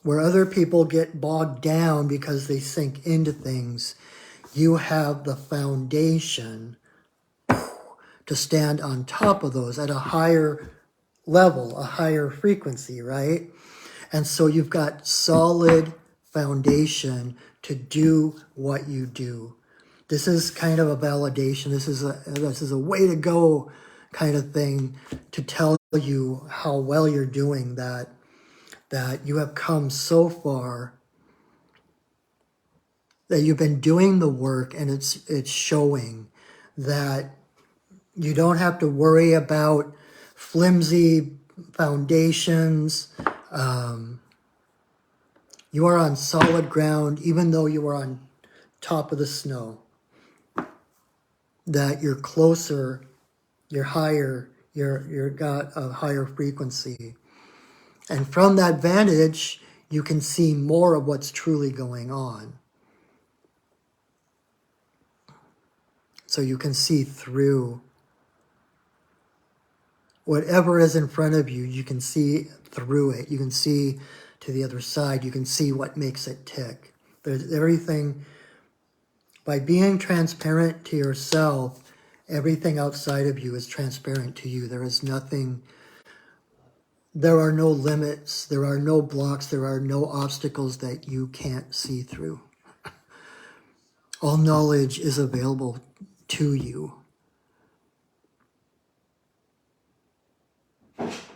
Where other people get bogged down because they sink into things, you have the foundation to stand on top of those at a higher level, a higher frequency, right? And so you've got solid foundation to do what you do. This is kind of a validation. This is a way to go kind of thing to tell you how well you're doing, that you have come so far, that you've been doing the work, and it's showing that you don't have to worry about flimsy foundations. You are on solid ground, even though you are on top of the snow. That you're closer, you're higher, you're got a higher frequency. And from that vantage, you can see more of what's truly going on. So you can see through whatever is in front of you, you can see through it. You can see to the other side. You can see what makes it tick. There's everything. By being transparent to yourself, everything outside of you is transparent to you. There is nothing, there are no limits, there are no blocks, there are no obstacles that you can't see through. All knowledge is available to you.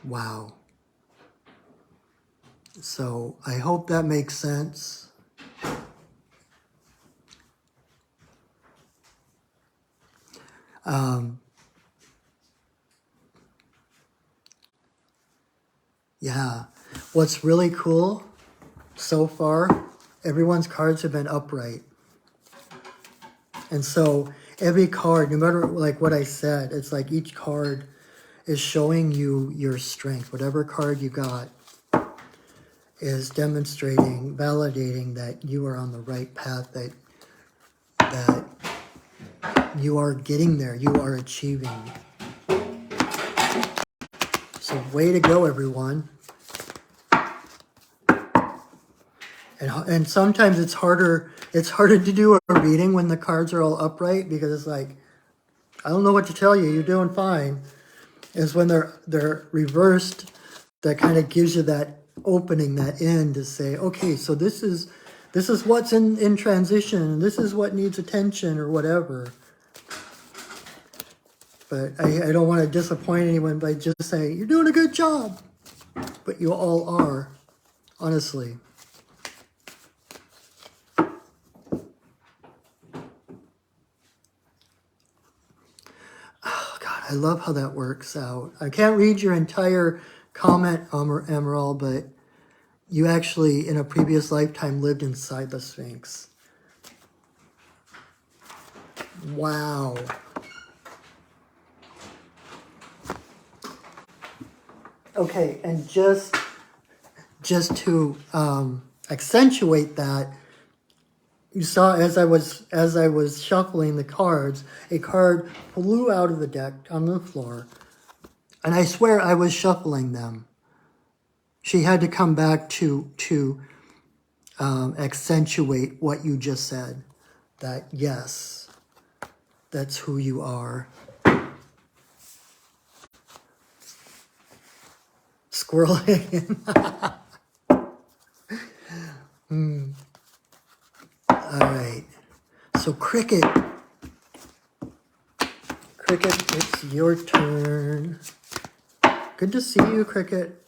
Wow. So I hope that makes sense. Yeah. What's really cool so far, everyone's cards have been upright. And so every card, no matter like what I said, it's like each card is showing you your strength. Whatever card you got is demonstrating, validating that you are on the right path, that you are getting there, you are achieving. So way to go, everyone. And sometimes it's harder to do a reading when the cards are all upright, because it's like, I don't know what to tell you, you're doing fine. Is when they're reversed, that kind of gives you that opening, that end to say, okay, so this is what's in transition, this is what needs attention or whatever. But I don't want to disappoint anyone by just saying, you're doing a good job. But you all are, honestly. Oh, God, I love how that works out. I can't read your entire comment, Emerald, but you actually, in a previous lifetime, lived inside the Sphinx. Wow. Okay, and just to accentuate that, you saw as I was shuffling the cards, a card flew out of the deck on the floor, and I swear I was shuffling them. She had to come back to accentuate what you just said. That yes, that's who you are. Squirreling. All right. So Cricket, it's your turn. Good to see you, Cricket.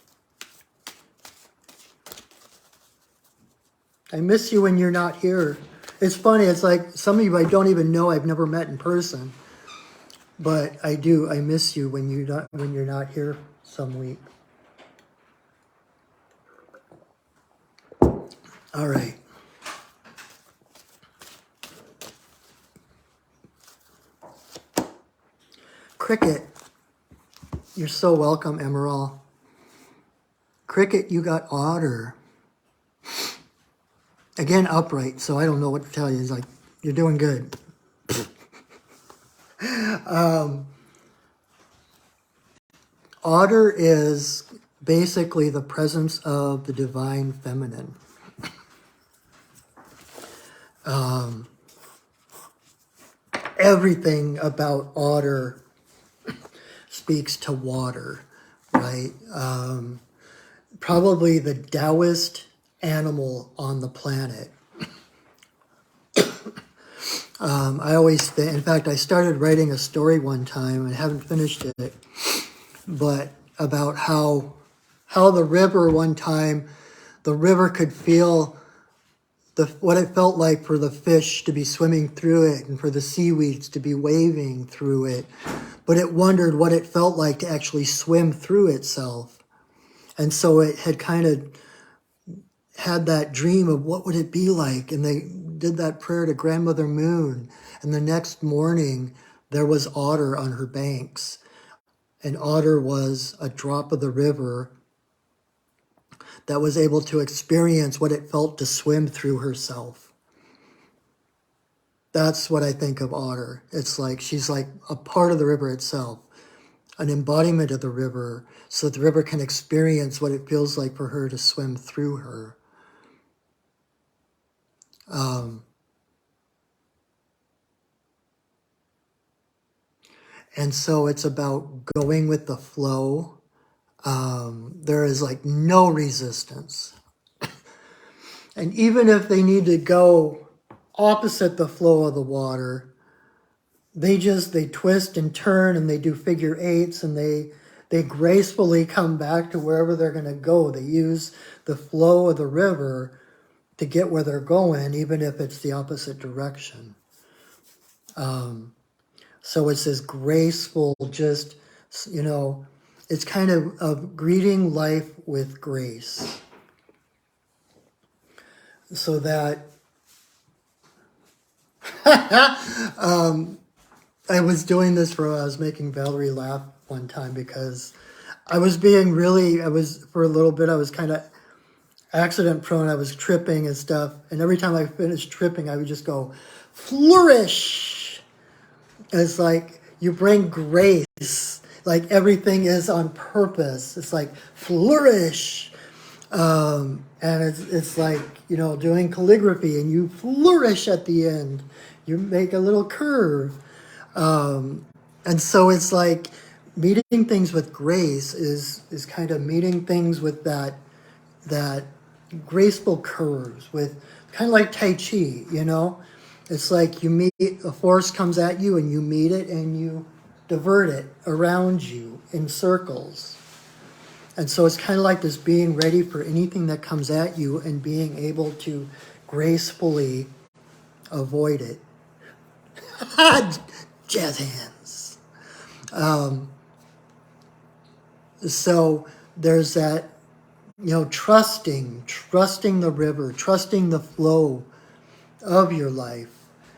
I miss you when you're not here. It's funny, it's like some of you I don't even know, I've never met in person. But I do, I miss you when you're not here some week. All right. Cricket, you're so welcome, Emerald. Cricket, you got Otter. Again, upright, so I don't know what to tell you. It's like, you're doing good. Otter is basically the presence of the divine feminine. Everything about otter speaks to water, right? Probably the Taoist animal on the planet. I always think, in fact, I started writing a story one time and haven't finished it, but about how the river one time, the river could feel what it felt like for the fish to be swimming through it and for the seaweeds to be waving through it. But it wondered what it felt like to actually swim through itself. And so it had kind of had that dream of what would it be like. And they did that prayer to Grandmother Moon. And the next morning, there was otter on her banks. And otter was a drop of the river that was able to experience what it felt to swim through herself. That's what I think of otter. It's like she's like a part of the river itself, an embodiment of the river, so that the river can experience what it feels like for her to swim through her. And so it's about going with the flow. There is like no resistance. And even if they need to go opposite the flow of the water, they twist and turn and they do figure eights and they gracefully come back to wherever they're going to go. They use the flow of the river to get where they're going, even if it's the opposite direction. So it's this graceful, just, it's kind of greeting life with grace. So that I was doing this I was making Valerie laugh one time because I was for a little bit, I was kind of accident prone. I was tripping and stuff. And every time I finished tripping, I would just go, flourish. And it's like you bring grace, like everything is on purpose. It's like flourish. And it's like, doing calligraphy and you flourish at the end. You make a little curve. And so it's like meeting things with grace is kind of meeting things with that graceful curves, with kind of like Tai Chi, It's like a force comes at you and you meet it and you divert it around you in circles. And so it's kind of like this being ready for anything that comes at you and being able to gracefully avoid it. Jazz hands. So there's that, trusting the river, trusting the flow of your life.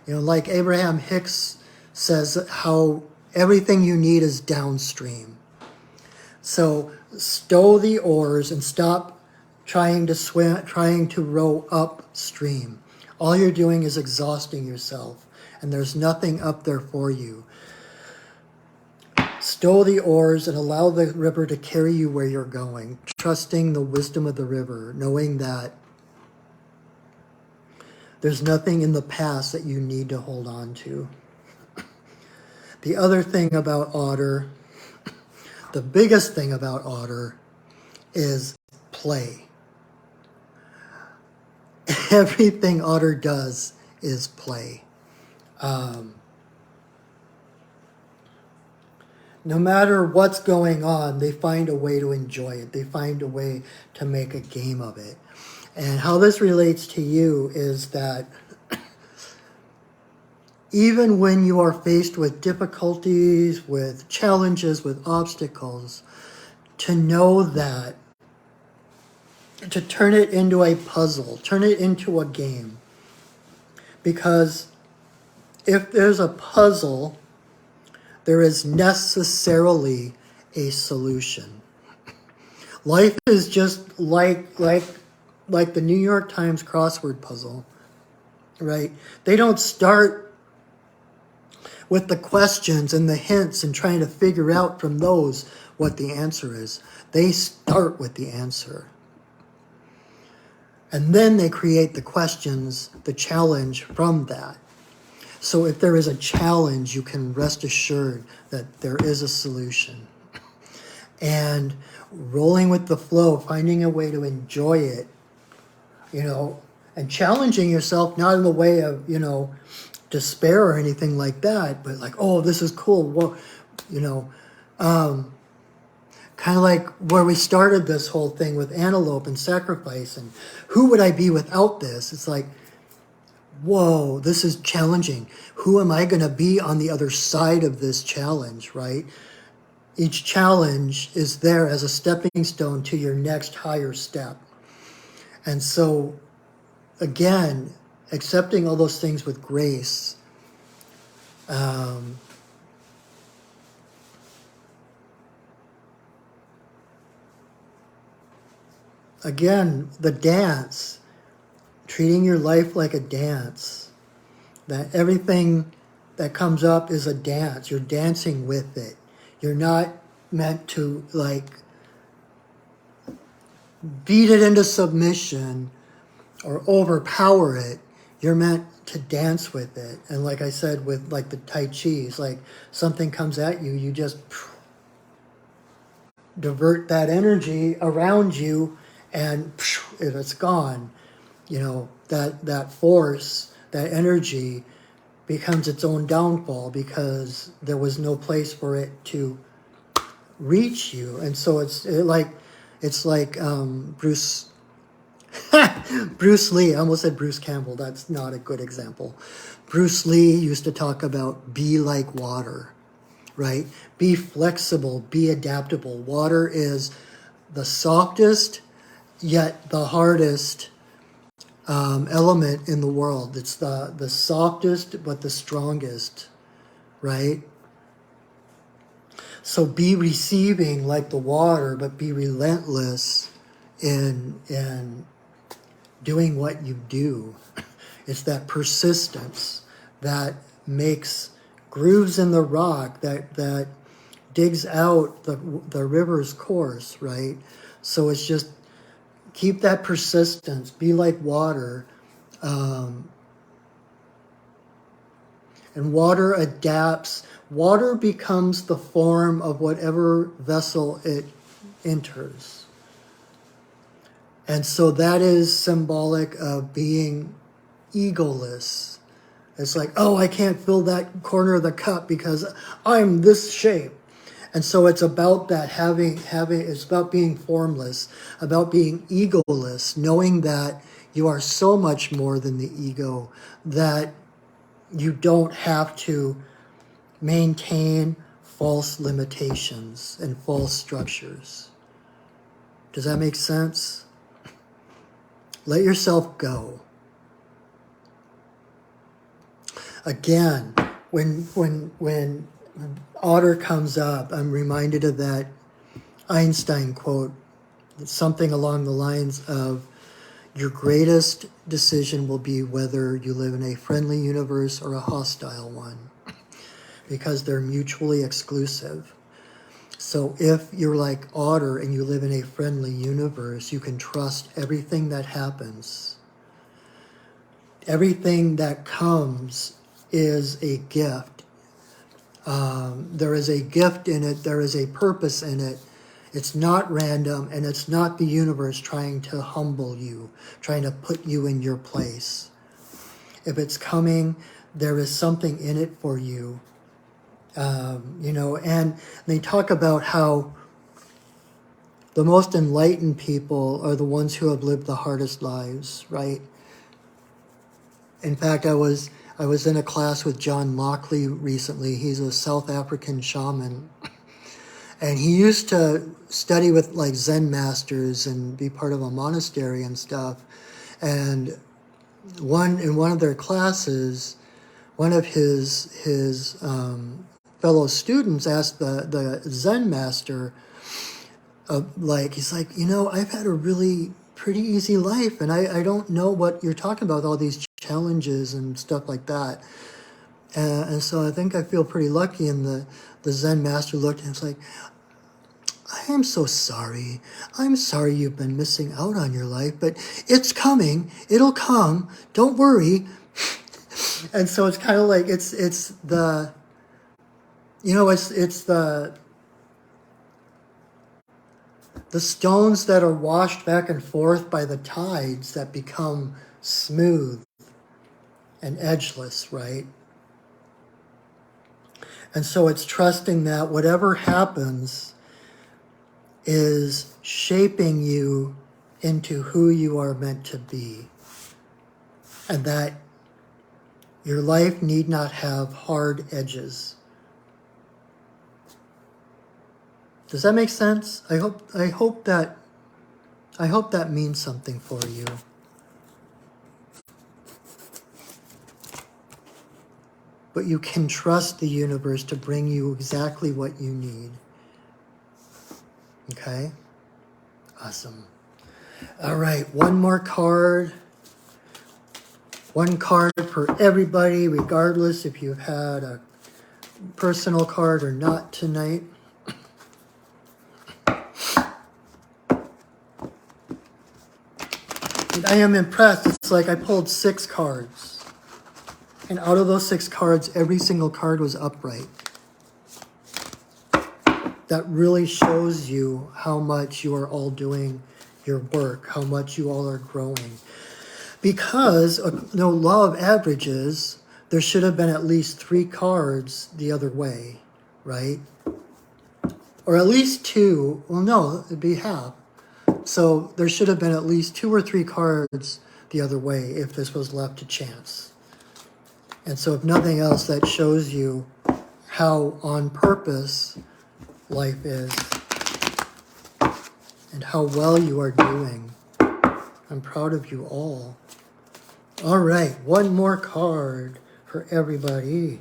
Like Abraham Hicks says, how everything you need is downstream. So stow the oars and stop trying to row upstream. All you're doing is exhausting yourself, and there's nothing up there for you. Stow the oars and allow the river to carry you where you're going, trusting the wisdom of the river, knowing that there's nothing in the past that you need to hold on to. The other thing about otter, the biggest thing about otter, is play. Everything otter does is play. No matter what's going on, they find a way to enjoy it. They find a way to make a game of it. And how this relates to you is that even when you are faced with difficulties, with challenges, with obstacles, to know that, to turn it into a puzzle, turn it into a game. Because if there's a puzzle, there is necessarily a solution. Life is just like like the New York Times crossword puzzle, right? They don't start with the questions and the hints and trying to figure out from those what the answer is. They start with the answer. And then they create the questions, the challenge from that. So if there is a challenge, you can rest assured that there is a solution. And rolling with the flow, finding a way to enjoy it, you know, and challenging yourself, not in the way of, you know, despair or anything like that, but like, oh, this is cool. Well, you know, kind of like where we started this whole thing with antelope and sacrifice and who would I be without this? It's like, whoa, this is challenging. Who am I going to be on the other side of this challenge, right? Each challenge is there as a stepping stone to your next higher step. And so, again, accepting all those things with grace. Again, the dance, treating your life like a dance, that everything that comes up is a dance. You're dancing with it. You're not meant to like beat it into submission or overpower it. You're meant to dance with it. And like I said, with like the Tai Chi, it's like something comes at you, you just divert that energy around you and it's gone. You know, that force, that energy becomes its own downfall because there was no place for it to reach you. And so it's like Bruce Bruce Lee. I almost said Bruce Campbell. That's not a good example. Bruce Lee used to talk about be like water, right? Be flexible, be adaptable. Water is the softest yet the hardest element in the world. It's the softest but the strongest, right? So be receiving like the water, but be relentless in doing what you do. It's that persistence that makes grooves in the rock, that digs out the river's course, right? So it's just keep that persistence, be like water. And water adapts. Water becomes the form of whatever vessel it enters. And so that is symbolic of being egoless. It's like, oh, I can't fill that corner of the cup because I'm this shape. And so it's about that it's about being formless, about being egoless, knowing that you are so much more than the ego, that you don't have to maintain false limitations and false structures. Does that make sense? Let yourself go. Again, when Otter comes up, I'm reminded of that Einstein quote, something along the lines of, your greatest decision will be whether you live in a friendly universe or a hostile one, because they're mutually exclusive. So if you're like Otter and you live in a friendly universe, you can trust everything that happens. Everything that comes is a gift. There is a gift in it. There is a purpose in it. It's not random, and it's not the universe trying to humble you, trying to put you in your place. If it's coming, there is something in it for you. You know, and they talk about how the most enlightened people are the ones who have lived the hardest lives, right? In fact, I was in a class with John Lockley recently. He's a South African shaman. And he used to study with like Zen masters and be part of a monastery and stuff. And in one of their classes, one of his fellow students asked the Zen master, like, he's like, you know, I've had a really pretty easy life. And I don't know what you're talking about, all these challenges and stuff like that. And so I think I feel pretty lucky. And the Zen master looked and was like, I am so sorry. I'm sorry you've been missing out on your life, but it's coming. It'll come. Don't worry. And so it's kind of like it's the, it's the stones that are washed back and forth by the tides that become smooth and edgeless, right? And so it's trusting that whatever happens is shaping you into who you are meant to be. And that your life need not have hard edges. Does that make sense? I hope that means something for you. But you can trust the universe to bring you exactly what you need. Okay? Awesome. All right, one more card. One card for everybody, regardless if you've had a personal card or not tonight. And I am impressed. It's like I pulled 6 cards. And out of those 6 cards, every single card was upright. That really shows you how much you are all doing your work, how much you all are growing. Because, law of averages, there should have been at least 3 cards the other way, right? Or at least 2. Well, no, it'd be half. So there should have been at least 2 or 3 cards the other way if this was left to chance. And so if nothing else, that shows you how on purpose life is and how well you are doing. I'm proud of you all. All right, one more card for everybody.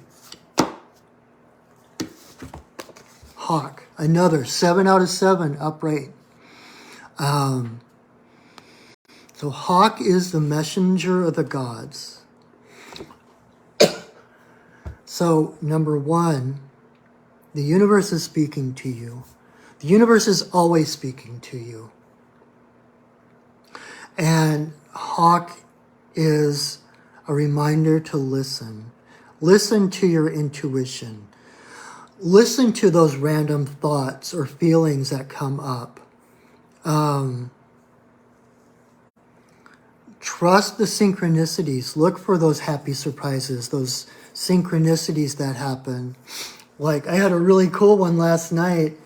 Hawk, another 7 out of 7 upright. So Hawk is the messenger of the gods. So number 1, the universe is speaking to you. The universe is always speaking to you. And Hawk is a reminder to listen. Listen to your intuition. Listen to those random thoughts or feelings that come up. Trust the synchronicities. Look for those happy surprises, those synchronicities that happen. Like I had a really cool one last night.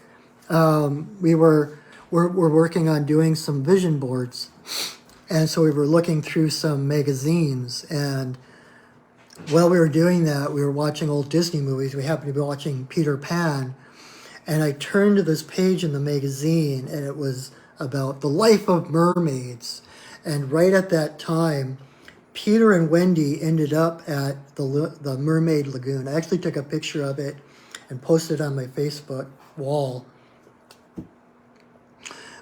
We're working on doing some vision boards. And so we were looking through some magazines, and while we were doing that, we were watching old Disney movies. We happened to be watching Peter Pan, and I turned to this page in the magazine, and it was about the life of mermaids. And right at that time, Peter and Wendy ended up at the Mermaid Lagoon. I actually took a picture of it and posted it on my Facebook wall.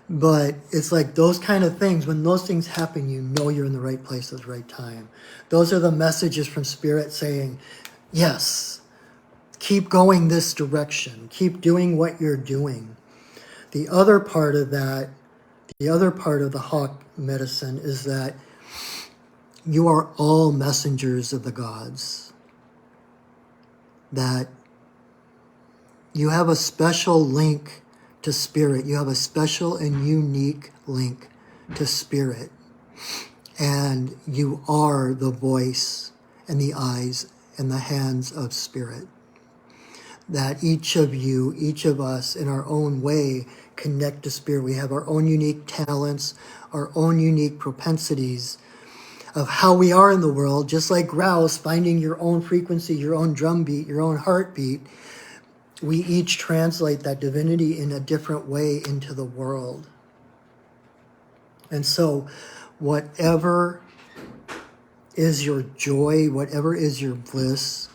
But it's like those kind of things, when those things happen, you know you're in the right place at the right time. Those are the messages from Spirit saying, yes, keep going this direction. Keep doing what you're doing. The other part of that, the other part of the Hawk medicine is that you are all messengers of the gods. That you have a special link to Spirit. You have a special and unique link to Spirit. And you are the voice and the eyes and the hands of Spirit. That each of you, each of us in our own way connect to Spirit. We have our own unique talents, our own unique propensities of how we are in the world, just like Rouse, finding your own frequency, your own drum beat, your own heartbeat. We each translate that divinity in a different way into the world. And so whatever is your joy, whatever is your bliss,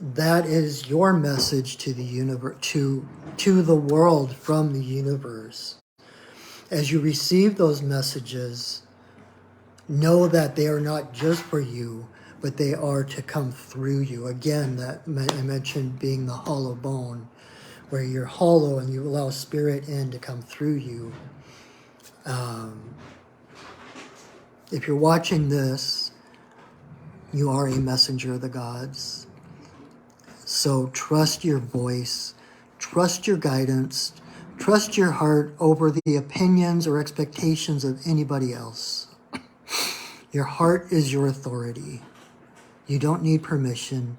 that is your message to the universe, to the world from the universe. As you receive those messages, know that they are not just for you, but they are to come through you. Again, that I mentioned being the hollow bone, where you're hollow and you allow spirit in to come through you. If you're watching this, you are a messenger of the gods. So trust your voice, trust your guidance, trust your heart over the opinions or expectations of anybody else. Your heart is your authority. You don't need permission.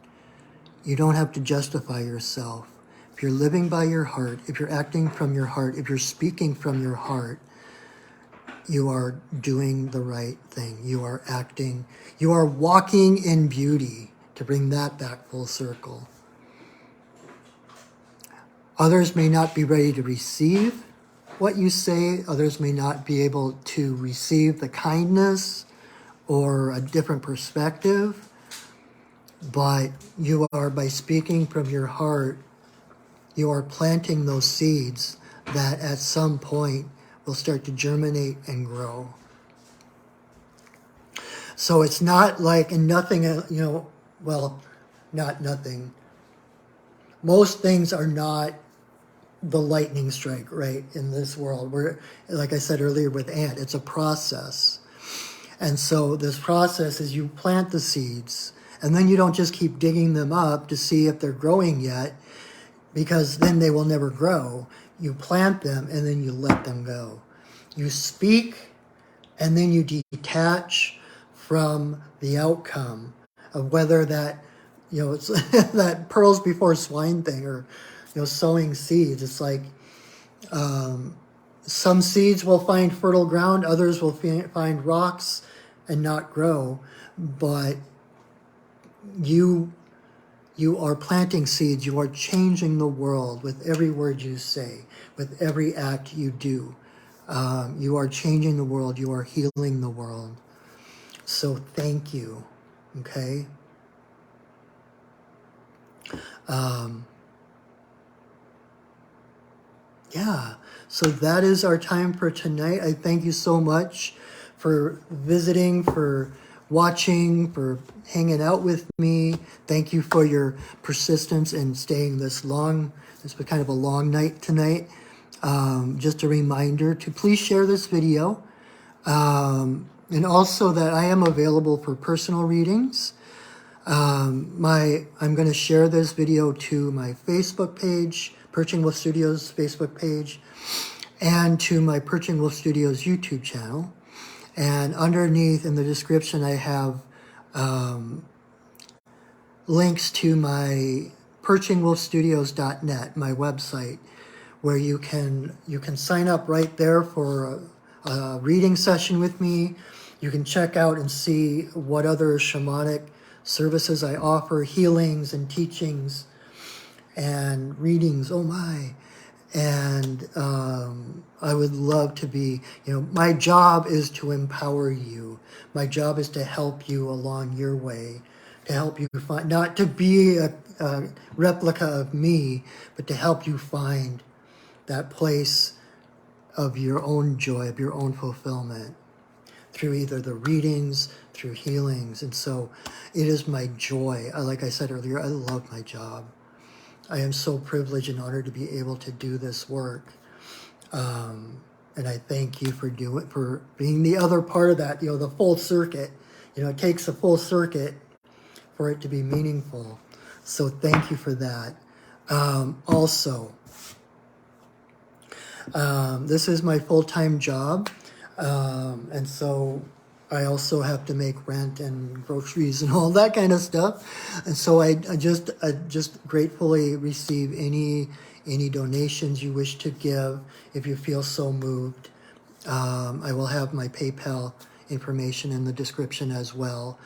You don't have to justify yourself. If you're living by your heart, if you're acting from your heart, if you're speaking from your heart, you are doing the right thing. You are acting, you are walking in beauty, to bring that back full circle. Others may not be ready to receive what you say. Others may not be able to receive the kindness or a different perspective. But you are, by speaking from your heart, you are planting those seeds that at some point will start to germinate and grow. So it's not like, and nothing, not nothing. Most things are not the lightning strike, right, in this world. We're, like I said earlier with Ant, it's a process. And so this process is you plant the seeds, and then you don't just keep digging them up to see if they're growing yet, because then they will never grow. You plant them, and then you let them go. You speak, and then you detach from the outcome of whether that, it's that pearls before swine thing, or, sowing seeds. It's like some seeds will find fertile ground, others will find rocks and not grow, but you are planting seeds. You are changing the world with every word you say, with every act you do. You are changing the world. You are healing the world. So thank you, okay? Yeah, so that is our time for tonight. I thank you so much for visiting, for watching, for hanging out with me. Thank you for your persistence in staying this long. It's been kind of a long night tonight. Just a reminder to please share this video. And also that I am available for personal readings. I'm going to share this video to my Facebook page, Perching Wolf Studios Facebook page, and to my Perching Wolf Studios YouTube channel. And underneath in the description, I have links to my perchingwolfstudios.net, my website, where you can sign up right there for a reading session with me. You can check out and see what other shamanic services I offer, healings and teachings and readings. Oh my. And I would love to be, my job is to empower you. My job is to help you along your way, to help you find, not to be a replica of me, but to help you find that place of your own joy, of your own fulfillment, through either the readings, through healings. And so it is my joy. Like I said earlier, I love my job. I am so privileged and honored to be able to do this work. And I thank you for being the other part of that, the full circuit. It takes a full circuit for it to be meaningful. So thank you for that. Also, this is my full-time job. And so I also have to make rent and groceries and all that kind of stuff. And so I just gratefully receive any donations you wish to give if you feel so moved. I will have my PayPal information in the description as well.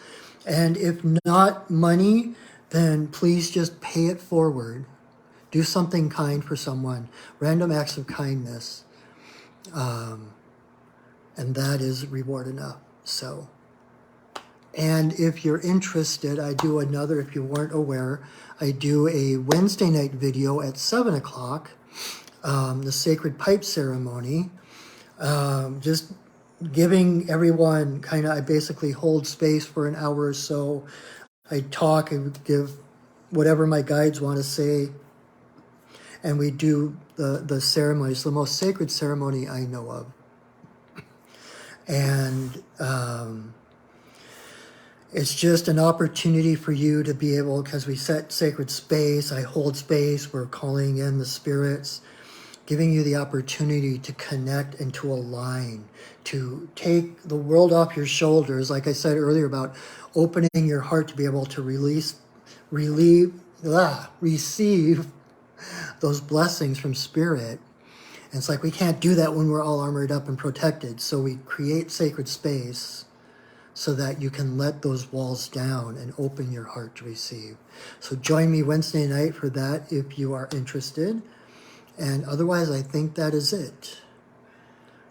And if not money, then please just pay it forward. Do something kind for someone. Random acts of kindness. And that is reward enough. So, and if you're interested, I do another, if you weren't aware, I do a Wednesday night video at 7 o'clock, the Sacred Pipe Ceremony. Just giving everyone kind of, I basically hold space for an hour or so. I talk, I give whatever my guides want to say, and we do the ceremony. It's the most sacred ceremony I know of. And it's just an opportunity for you to be able, because we set sacred space, I hold space, we're calling in the spirits, giving you the opportunity to connect and to align, to take the world off your shoulders, like I said earlier about opening your heart to be able to receive those blessings from spirit. And it's like we can't do that when we're all armored up and protected. So we create sacred space so that you can let those walls down and open your heart to receive. So join me Wednesday night for that if you are interested. And otherwise, I think that is it.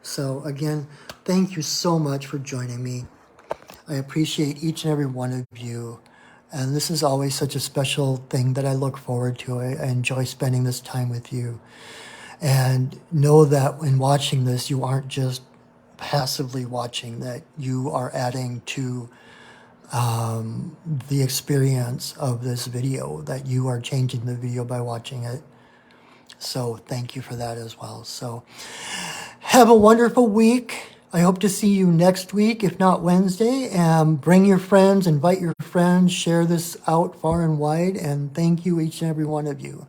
So again, thank you so much for joining me. I appreciate each and every one of you. And this is always such a special thing that I look forward to. I enjoy spending this time with you. And know that in watching this, you aren't just passively watching, that you are adding to the experience of this video, that you are changing the video by watching it. So thank you for that as well. So have a wonderful week. I hope to see you next week, if not Wednesday. Bring your friends, invite your friends, share this out far and wide, and thank you each and every one of you.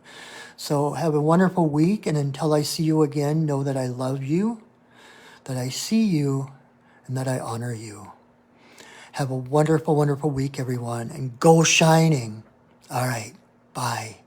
So have a wonderful week, and until I see you again, know that I love you, that I see you, and that I honor you. Have a wonderful, wonderful week, everyone, and go shining. All right, bye.